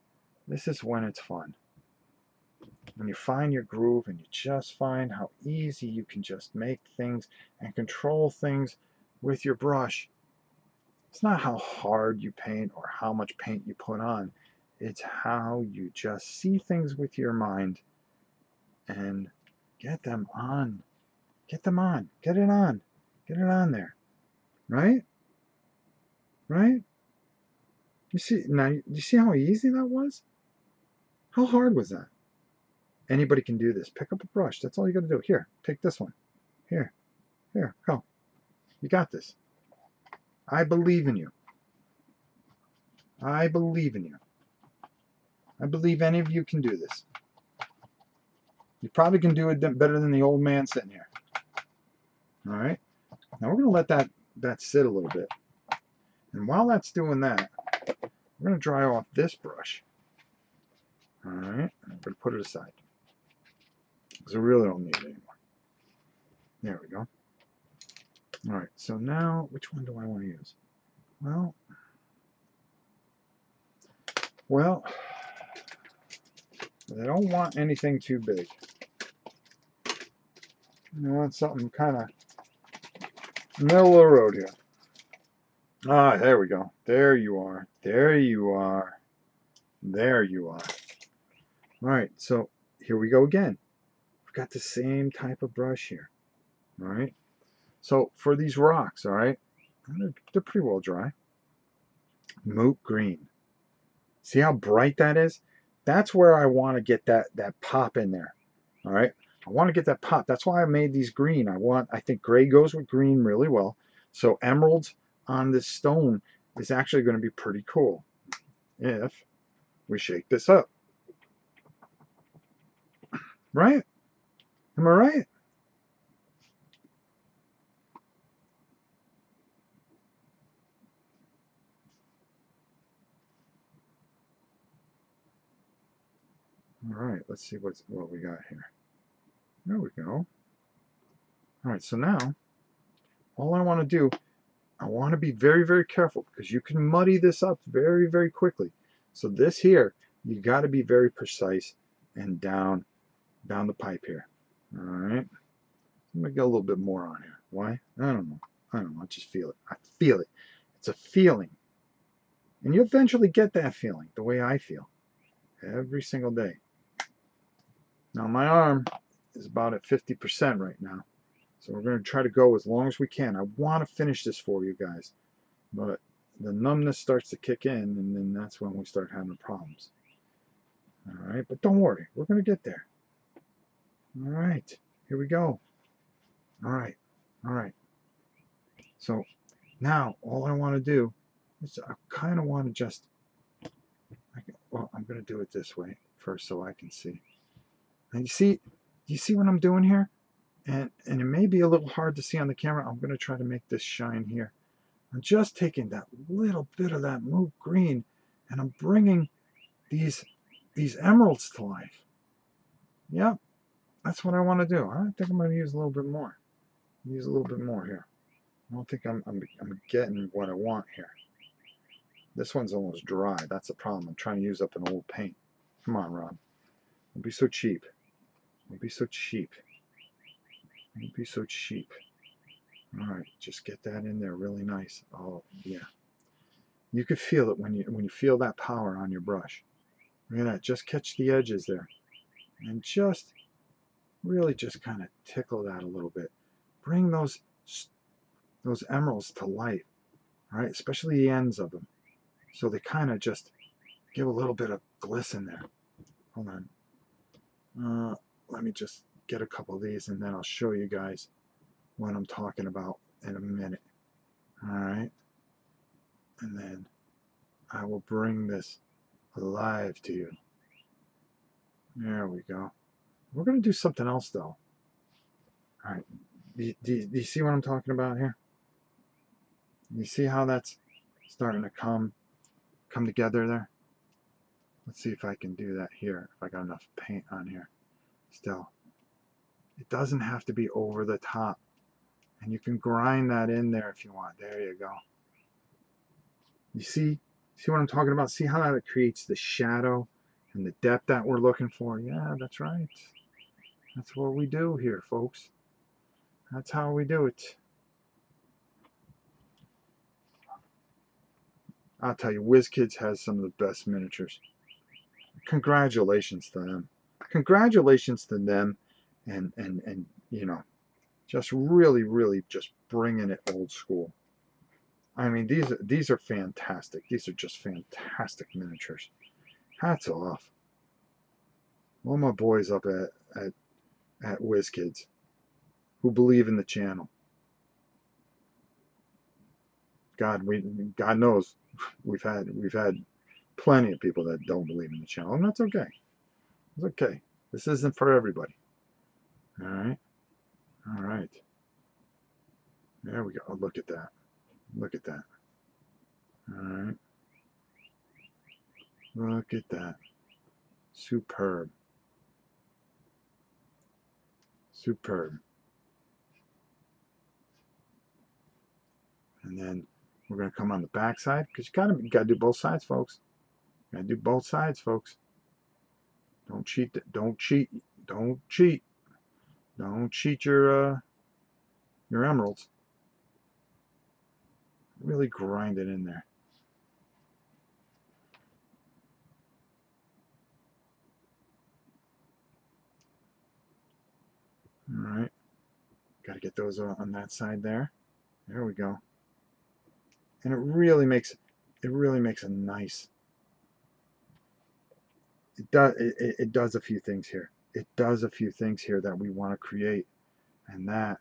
This is when it's fun. When you find your groove and you just find how easy you can just make things and control things with your brush. It's not how hard you paint or how much paint you put on. It's how you just see things with your mind and get them on. Get them on. Get it on. Get it on there. Right? Right? You see how easy that was? How hard was that? Anybody can do this. Pick up a brush. That's all you got to do. Here, take this one. Here, go. You got this. I believe in you. I believe in you. I believe any of you can do this. You probably can do it better than the old man sitting here. All right. Now we're going to let that sit a little bit. And while that's doing that, we're going to dry off this brush. All right. I'm going to put it aside because I really don't need it anymore. There we go. All right. So now, which one do I want to use? Well, I don't want anything too big. I want something kind of middle of the road here. Ah, there we go. There you are. There you are. There you are. All right, so here we go again. We've got the same type of brush here. All right. So for these rocks, all right, they're pretty well dry. Moot green. See how bright that is? That's where I want to get that pop in there. All right. I want to get that pop. That's why I made these green. I think gray goes with green really well. So emeralds on this stone is actually going to be pretty cool if we shake this up. Right? Am I right? All right, let's see what we got here. There we go. All right, so now all I want to do, I want to be very, very careful because you can muddy this up very, very quickly. So this here, you got to be very precise and down the pipe here. All right. I'm going to get a little bit more on here. Why? I don't know. I just feel it. I feel it. It's a feeling. And you eventually get that feeling the way I feel every single day. Now my arm is about at 50% right now. So we're going to try to go as long as we can. I want to finish this for you guys. But the numbness starts to kick in, and then that's when we start having problems. All right, but don't worry. We're going to get there. All right, here we go. All right. All right. So now all I want to do is I kind of want to just, well, I'm going to do it this way first so I can see. And you see what I'm doing here? And it may be a little hard to see on the camera. I'm going to try to make this shine here. I'm just taking that little bit of that mauve green and I'm bringing these emeralds to life. Yep, that's what I want to do. I think I'm going to use a little bit more. Use a little bit more here. I don't think I'm getting what I want here. This one's almost dry. That's the problem. I'm trying to use up an old paint. Come on, Rob. Don't be so cheap. Don't be so cheap. Don't be so cheap. All right, just get that in there really nice. Oh, yeah. You could feel it when you feel that power on your brush. Look at that. Just catch the edges there. And just really just kind of tickle that a little bit. Bring those emeralds to life, right? Especially the ends of them. So they kind of just give a little bit of glisten there. Hold on. Let me just get a couple of these and then I'll show you guys what I'm talking about in a minute. All right. And then I will bring this alive to you. There we go. We're going to do something else though. All right. Do you see what I'm talking about here? You see how that's starting to come together there? Let's see if I can do that here, if I got enough paint on here still. It doesn't have to be over the top. And you can grind that in there if you want. There you go. You see what I'm talking about? See how that creates the shadow and the depth that we're looking for? Yeah, that's right. That's what we do here, folks. That's how we do it. I'll tell you, WizKids has some of the best miniatures. Congratulations to them. Congratulations to them and you know, just really just bringing it old school. I mean, these are fantastic. These are just fantastic miniatures. Hats off. All my boys up at WizKids who believe in the channel. God knows we've had plenty of people that don't believe in the channel, and that's okay. It's okay. This isn't for everybody. All right. All right. There we go. Oh, look at that. Look at that. All right. Look at that. Superb. Superb. And then we're going to come on the back side because you gotta do both sides, folks. You gotta do both sides, folks. Don't cheat. Don't cheat. Don't cheat. Don't cheat your emeralds. Really grind it in there. All right. Got to get those on that side there. There we go. And it really makes a nice. It does a few things here. It does a few things here that we want to create, and that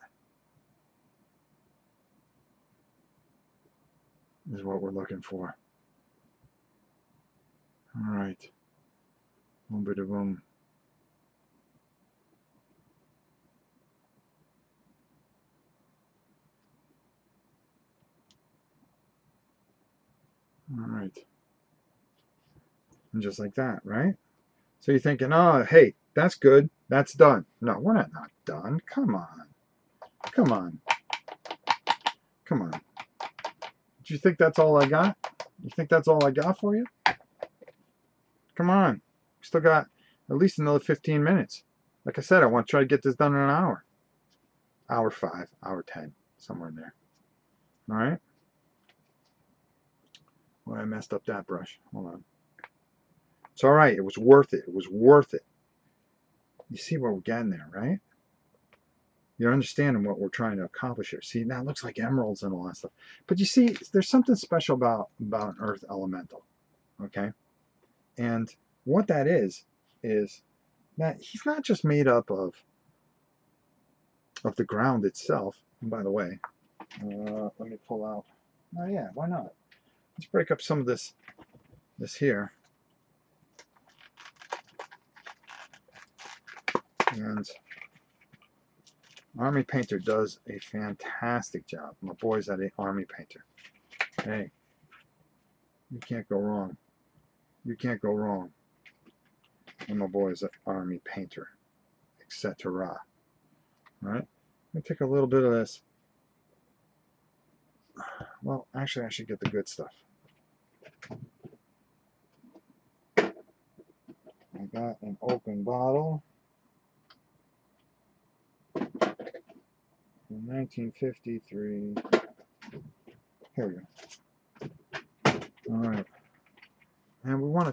is what we're looking for. All right. Boom, bada boom. All right. And just like that, right? So you're thinking, oh, hey, that's good. That's done. No, we're not done. Come on. Come on. Come on. Do you think that's all I got? You think that's all I got for you? Come on. We still got at least another 15 minutes. Like I said, I want to try to get this done in an hour. Hour 5, hour 10, somewhere in there. All right? Well, I messed up that brush. Hold on. It's all right. It was worth it. It was worth it. You see what we're getting there, right? You're understanding what we're trying to accomplish here. See, now it looks like emeralds and all that stuff. But you see, there's something special about an earth elemental, okay? And what that is that he's not just made up of of the ground itself. And by the way, let me pull out. Oh yeah, why not? Let's break up some of this here. And Army Painter does a fantastic job. My boy's at an Army Painter. Hey, you can't go wrong. You can't go wrong. And my boy's an Army Painter, etc. All right, let me take a little bit of this. Well, actually, I should get the good stuff. I got an open bottle from 1953. Here we go. All right, and we want to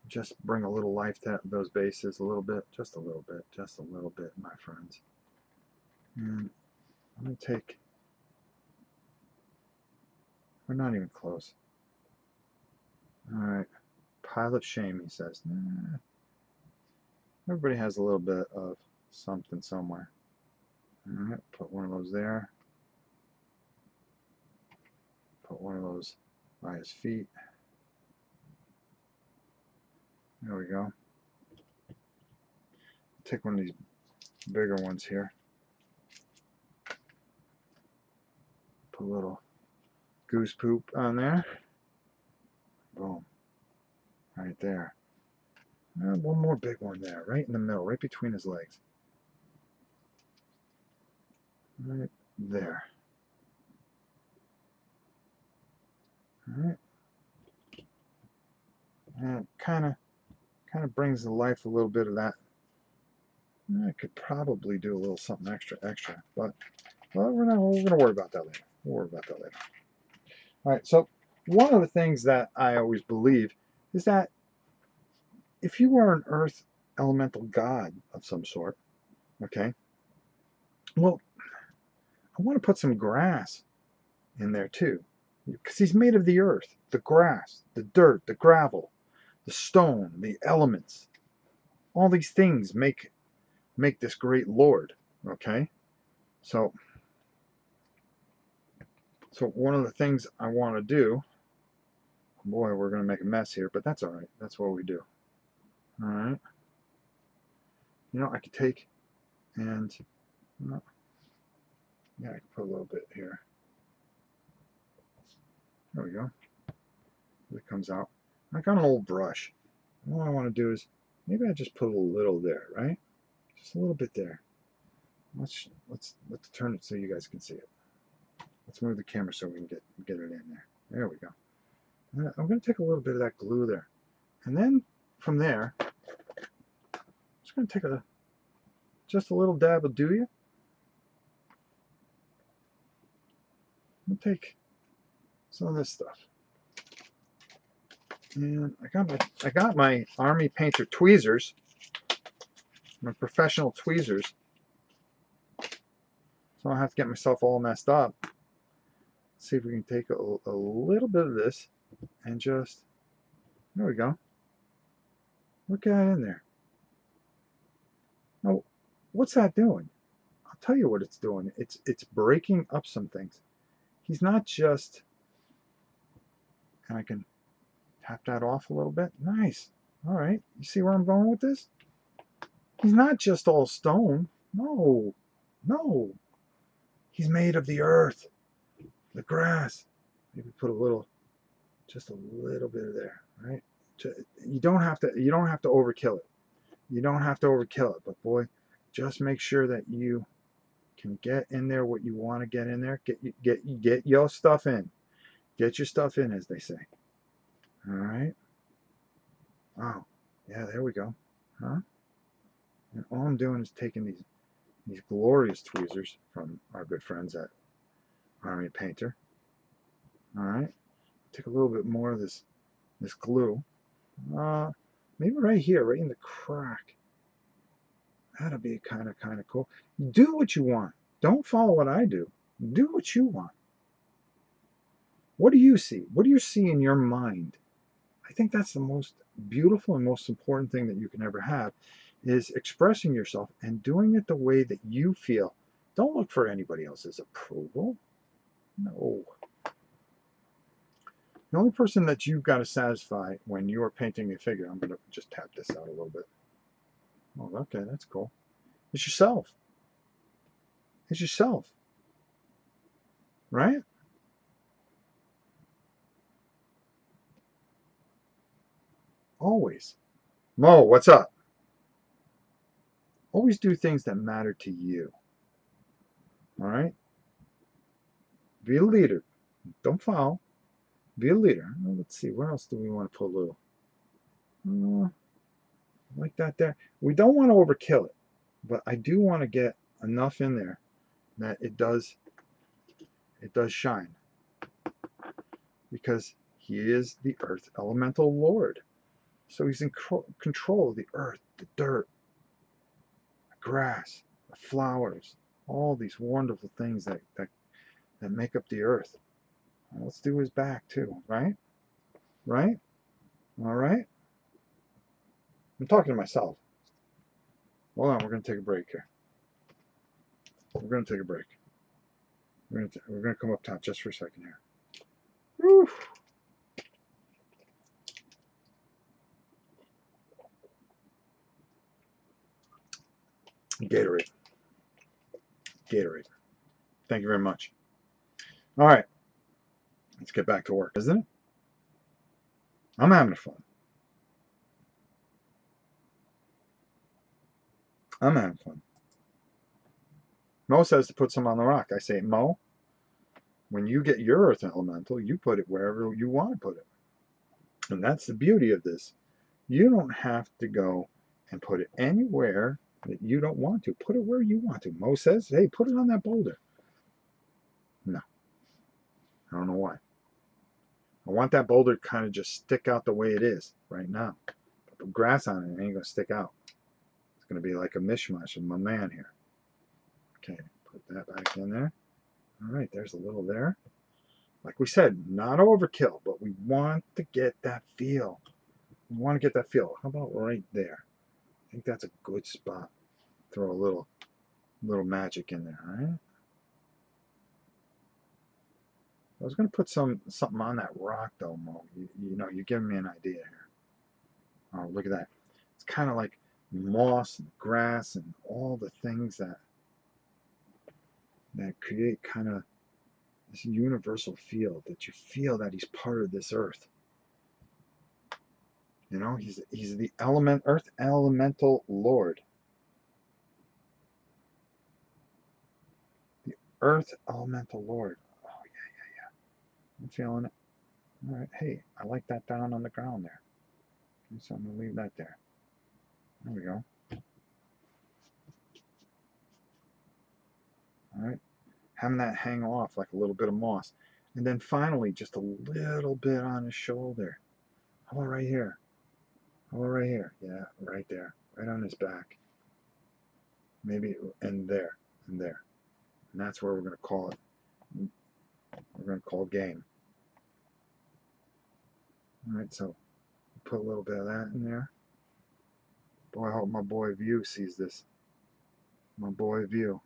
just bring a little life to those bases a little bit, just a little bit, my friends. And I'm gonna take. We're not even close. All right, pile of shame, he says. Nah. Everybody has a little bit of something somewhere. All right, put one of those there. Put one of those by his feet. There we go. Take one of these bigger ones here. Put a little goose poop on there. Boom. Right there. And one more big one there, right in the middle, right between his legs. Right there. All right. And kind of brings to life a little bit of that. I could probably do a little something extra, but well, we're going to worry about that later. We'll worry about that later. All right, so one of the things that I always believe is that if you are an earth elemental god of some sort, okay, well, I want to put some grass in there too, because he's made of the earth, the grass, the dirt, the gravel, the stone, the elements. All these things make this great Lord, okay? So one of the things I want to do, boy, we're going to make a mess here, but that's all right. That's what we do. All right. You know, I could take and, yeah, I can put a little bit here. There we go. It comes out. I got an old brush. And all I want to do is maybe I just put a little there, right? Just a little bit there. Let's turn it so you guys can see it. Let's move the camera so we can get it in there. There we go. And I'm going to take a little bit of that glue there, and then from there, I'm just going to take just a little dab of do you. I'll take some of this stuff. And I got my Army Painter tweezers, my professional tweezers. So I don't have to get myself all messed up. Let's see if we can take a little bit of this and just, there we go. Look at it in there. Now, what's that doing? I'll tell you what it's doing. It's breaking up some things. He's not just, and I can tap that off a little bit. Nice. All right. You see where I'm going with this? He's not just all stone. No. No. He's made of the earth, the grass. Maybe put just a little bit of there, right? You don't have to overkill it. You don't have to overkill it, but boy, just make sure that you can get in there what you want to get in there. Get your stuff in. Get your stuff in, as they say. All right. Oh, yeah, there we go. Huh? And all I'm doing is taking these glorious tweezers from our good friends at Army Painter. All right. Take a little bit more of this glue. Maybe right here, right in the crack. That'll be kind of cool. Do what you want. Don't follow what I do. Do what you want. What do you see? What do you see in your mind? I think that's the most beautiful and most important thing that you can ever have, is expressing yourself and doing it the way that you feel. Don't look for anybody else's approval. No. The only person that you've got to satisfy when you are painting a figure, I'm going to just tap this out a little bit. Oh, okay, that's cool. It's yourself. It's yourself. Right? Always. Mo, what's up? Always do things that matter to you. All right? Be a leader. Don't follow. Be a leader. Well, let's see. Where else do we want to put a little? Uh, like that there. We don't want to overkill it, but I do want to get enough in there that it does shine, because he is the earth elemental lord. So he's in control of the earth, the dirt, the grass, the flowers, all these wonderful things that make up the earth. Let's do his back too, right? Right? All right? I'm talking to myself. Hold on, we're going to take a break here. We're going to take a break. We're going to come up top just for a second here. Whew. Gatorade. Gatorade. Thank you very much. All right. Let's get back to work, isn't it? I'm having fun. I'm having fun. Mo says to put some on the rock. I say, Mo, when you get your earth elemental, you put it wherever you want to put it. And that's the beauty of this. You don't have to go and put it anywhere that you don't want to. Put it where you want to. Mo says, hey, put it on that boulder. No, I don't know why. I want that boulder to kind of just stick out the way it is right now. Put grass on it, it ain't going to stick out. It's going to be like a mishmash of my man here. Okay, put that back in there. All right, there's a little there. Like we said, not overkill, but we want to get that feel. We want to get that feel. How about right there? I think that's a good spot. Throw a little magic in there, all right? I was going to put something on that rock, though, Mo. You know, you're giving me an idea here. Oh, look at that. It's kind of like moss and grass and all the things that create kind of this universal feel, that you feel that he's part of this earth. You know, he's the earth elemental lord. The earth elemental lord. Oh, yeah. I'm feeling it. All right. Hey, I like that down on the ground there. Okay, so I'm going to leave that there. There we go. All right. Having that hang off like a little bit of moss. And then finally, just a little bit on his shoulder. How about right here? How about right here? Yeah, right there. Right on his back. Maybe, and there, and there. And that's where we're going to call it. We're going to call game. All right, so put a little bit of that in there. Boy, I hope my boy View sees this. My boy View.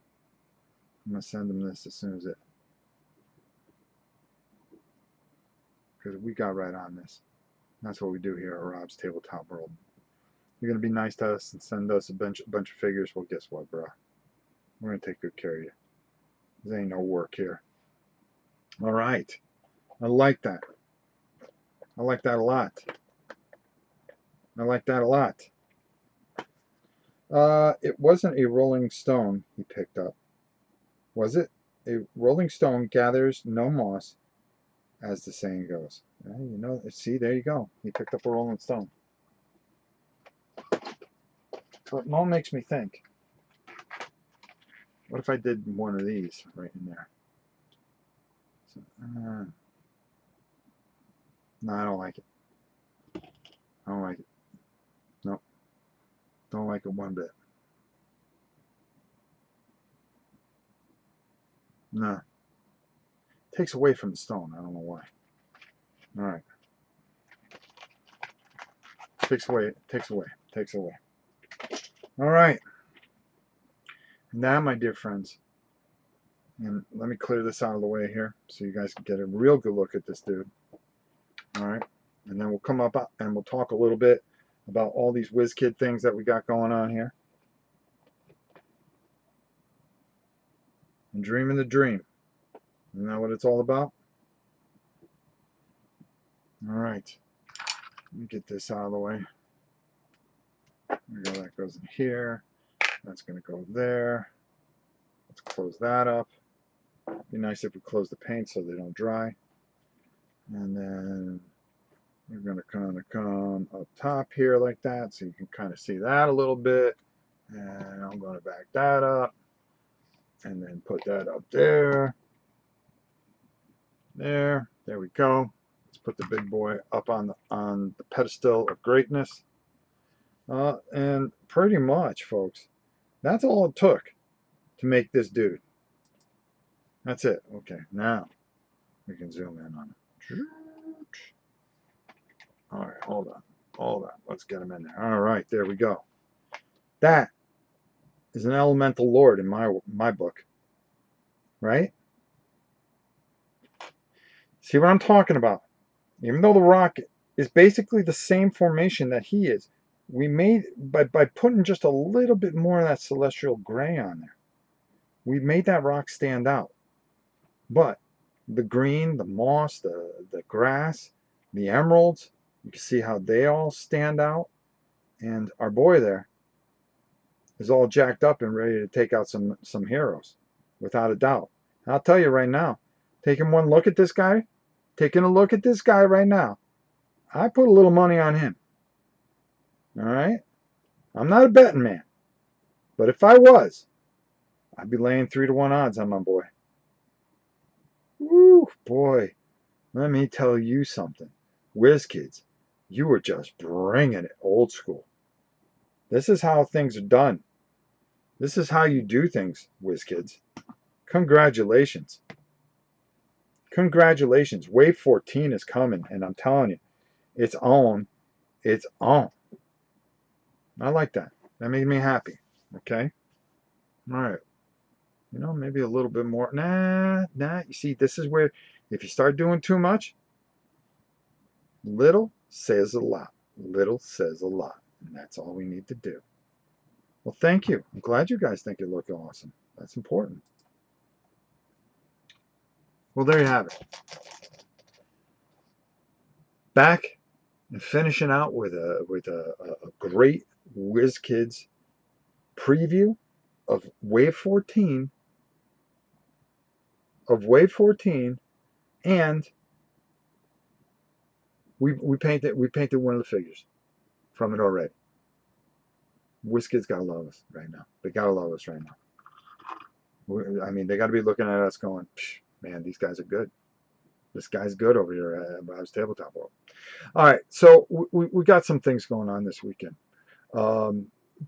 I'm going to send him this as soon as it. Because we got right on this. That's what we do here at Rob's Tabletop World. You're going to be nice to us and send us a bunch of figures. Well, guess what, bro? We're going to take good care of you. There ain't no work here. All right. I like that. I like that a lot. I like that a lot. It wasn't a rolling stone he picked up, was it? A rolling stone gathers no moss, as the saying goes. You know, see, there you go. He picked up a rolling stone. So it all makes me think. What if I did one of these right in there? So, no, I don't like it. I don't like it. Nope. Don't like it one bit. No. Takes away from the stone. I don't know why. All right. Takes away. Takes away. Takes away. All right. Now, my dear friends, and let me clear this out of the way here so you guys can get a real good look at this dude. All right. And then we'll come up and we'll talk a little bit about all these WizKid things that we got going on here. And dreaming the dream. Isn't that what it's all about? All right. Let me get this out of the way. There we go. That goes in here. That's going to go there. Let's close that up. Be nice if we close the paint so they don't dry. And then we're going to kind of come up top here like that so you can kind of see that a little bit. And I'm going to back that up and then put that up there. There we go. Let's put the big boy up on the pedestal of greatness. And pretty much, folks, that's all it took to make this dude. That's it. Okay, now we can zoom in on it. All right, hold on. Let's get him in there. All right, there we go. That is an elemental lord in my book, right? See what I'm talking about? Even though the rock is basically the same formation that he is, we made by putting just a little bit more of that celestial gray on there, we made that rock stand out. But the green, the moss, the grass, the emeralds, you can see how they all stand out. And our boy there is all jacked up and ready to take out some heroes, without a doubt. And I'll tell you right now, taking a look at this guy right now, I put a little money on him. All right? I'm not a betting man. But if I was, I'd be laying 3-to-1 odds on my boy. Woo, boy. Let me tell you something. WizKids, you were just bringing it old school. This is how things are done. This is how you do things, WizKids. Congratulations. Congratulations. Wave 14 is coming, and I'm telling you, it's on. It's on. I like that. That made me happy. Okay? All right. You know, maybe a little bit more. Nah. You see, this is where, if you start doing too much, little says a lot. Little says a lot. And that's all we need to do. Well, thank you. I'm glad you guys think it looked awesome. That's important. Well, there you have it. Back and finishing out with a great WizKids preview of Wave 14, and we painted one of the figures from it already. WizKids gotta love us right now. They gotta love us right now. I mean, they gotta be looking at us going, man, these guys are good. This guy's good over here at Bob's Tabletop World. All right, so we got some things going on this weekend.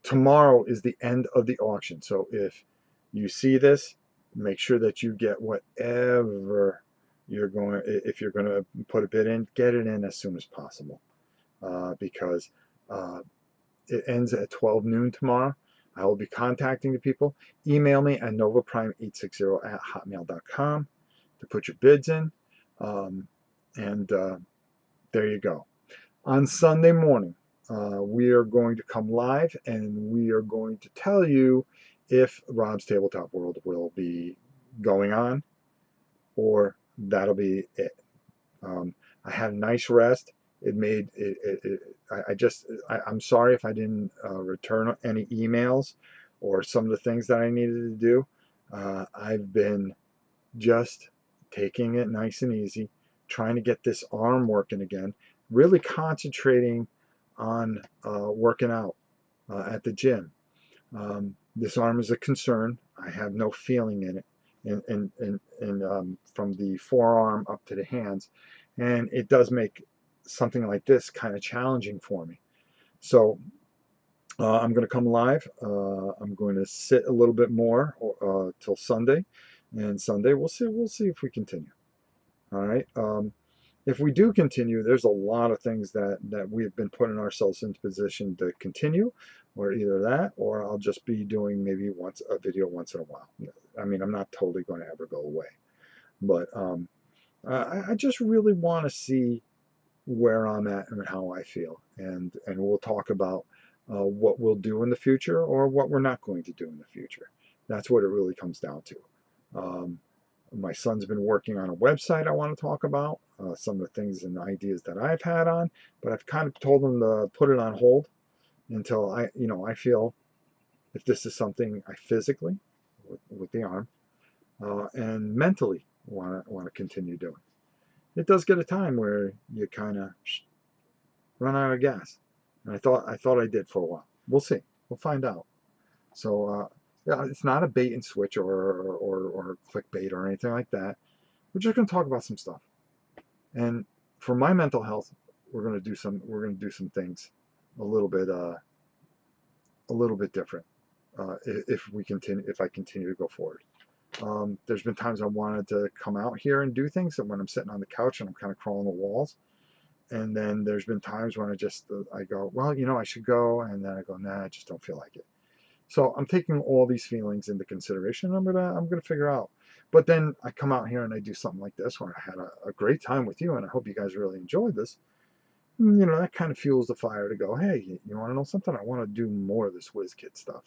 Tomorrow is the end of the auction, so if you see this, make sure that you get whatever you're going. If you're going to put a bid in, get it in as soon as possible, because it ends at 12 noon tomorrow. I will be contacting the people. Email me at novaprime860@hotmail.com to put your bids in, and there you go. On Sunday morning, we are going to come live and we are going to tell you if Rob's Tabletop World will be going on, or that'll be it. I had a nice rest. I'm sorry if I didn't return any emails or some of the things that I needed to do. I've been just taking it nice and easy, trying to get this arm working again, really concentrating on working out at the gym. This arm is a concern. I have no feeling in it, and from the forearm up to the hands, and it does make something like this kind of challenging for me. So I'm going to come live. I'm going to sit a little bit more till Sunday, and Sunday we'll see if we continue. All right. if we do continue, there's a lot of things that we've been putting ourselves into position to continue, or either that, or I'll just be doing maybe a video once in a while. I mean, I'm not totally going to ever go away, but I just really want to see where I'm at and how I feel, and we'll talk about what we'll do in the future or what we're not going to do in the future. That's what it really comes down to. Um, my son's been working on a website I want to talk about, some of the things and ideas that I've had on, but I've kind of told him to put it on hold until I feel if this is something I physically, with the arm, and mentally want to continue doing. It does get a time where you kind of run out of gas, and I thought I did for a while. We'll see. We'll find out. So yeah, it's not a bait and switch or clickbait or anything like that. We're just going to talk about some stuff. And for my mental health, we're going to do some things a little bit different if I continue to go forward. There's been times I wanted to come out here and do things, and when I'm sitting on the couch and I'm kind of crawling the walls. And then there's been times when I go, well, I should go, and then I go, nah, I just don't feel like it. So I'm taking all these feelings into consideration. I'm gonna figure out. But then I come out here and I do something like this where I had a great time with you, and I hope you guys really enjoyed this. That kind of fuels the fire to go, hey, you want to know something? I want to do more of this WizKid stuff.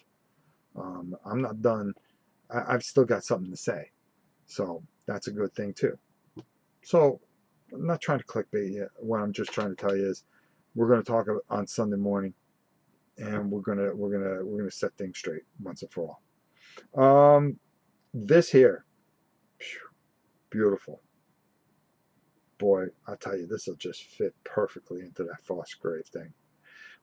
I'm not done. I've still got something to say. So that's a good thing too. So I'm not trying to clickbait yet. What I'm just trying to tell you is we're going to talk on Sunday morning, and we're gonna set things straight once and for all. This here, beautiful. Boy, I'll tell you, this will just fit perfectly into that Foss Grave thing.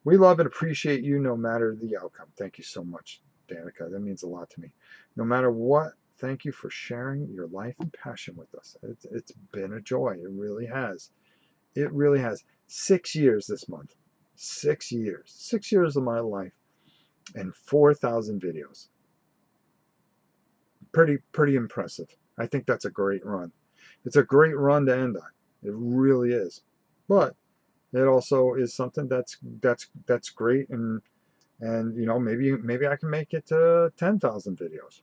We love and appreciate you no matter the outcome. Thank you so much, Danica. That means a lot to me. No matter what, thank you for sharing your life and passion with us. It's been a joy. It really has. It really has. 6 years this month. 6 years. 6 years of my life and 4,000 videos. Pretty impressive. I think that's a great run. It's a great run to end on. It really is. But it also is something that's great, and maybe I can make it to 10,000 videos.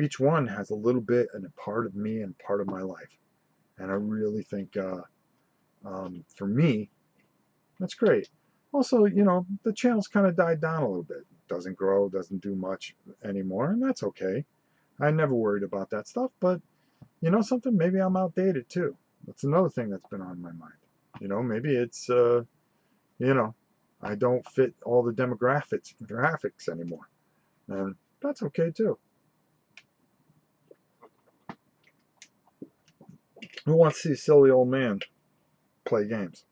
Each one has a little bit and a part of me and part of my life, and I really think for me that's great. Also, the channel's kind of died down a little bit. Doesn't grow, doesn't do much anymore, and that's okay. I never worried about that stuff, but something, maybe I'm outdated too. That's another thing that's been on my mind. Maybe it's I don't fit all the graphics anymore, and that's okay too. Who wants to see a silly old man play games?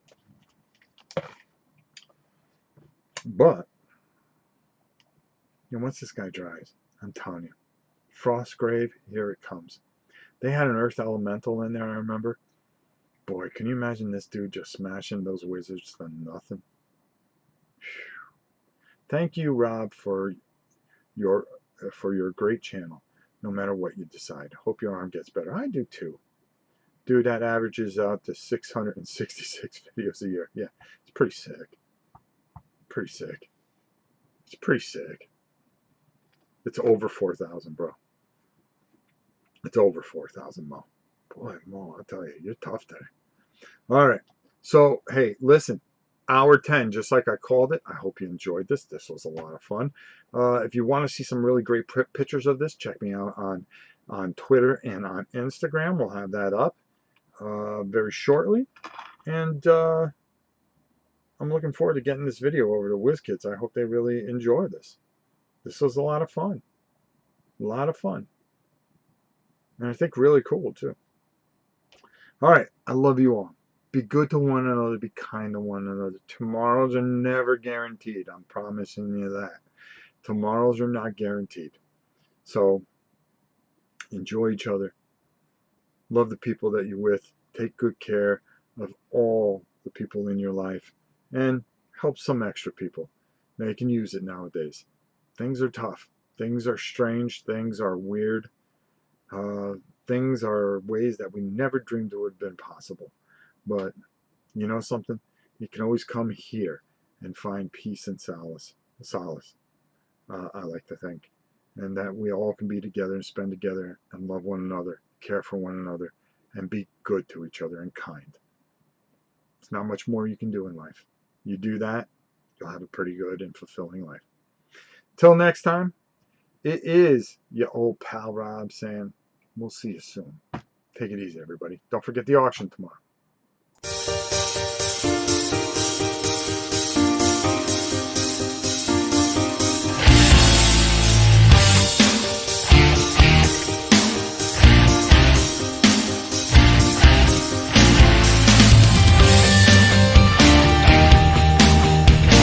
But once this guy dries, I'm telling you, Frostgrave, here it comes. They had an Earth Elemental in there, I remember. Boy, can you imagine this dude just smashing those wizards to nothing? Thank you, Rob, your for your great channel. No matter what you decide, hope your arm gets better. I do too. Dude, that averages out to 666 videos a year. Yeah, it's pretty sick. Pretty sick. It's pretty sick. It's over 4,000, bro. It's over 4,000, Mo. Boy, Mo, I'll tell you, you're tough today. All right. So, hey, listen, hour 10, just like I called it. I hope you enjoyed this. This was a lot of fun. If you want to see some really great pictures of this, check me out on Twitter and on Instagram. We'll have that up very shortly. And I'm looking forward to getting this video over to WizKids. I hope they really enjoy this. This was a lot of fun. A lot of fun. And I think really cool, too. All right. I love you all. Be good to one another. Be kind to one another. Tomorrows are never guaranteed. I'm promising you that. Tomorrows are not guaranteed. So enjoy each other. Love the people that you're with. Take good care of all the people in your life. And help some extra people. They can use it nowadays. Things are tough. Things are strange. Things are weird. Uh, things are ways that we never dreamed would have been possible. But you know something? You can always come here and find peace and solace. Solace, I like to think. And that we all can be together and spend together and love one another, care for one another, and be good to each other and kind. It's not much more you can do in life. You do that, you'll have a pretty good and fulfilling life. Till next time, it is your old pal Rob saying, we'll see you soon. Take it easy, everybody. Don't forget the auction tomorrow.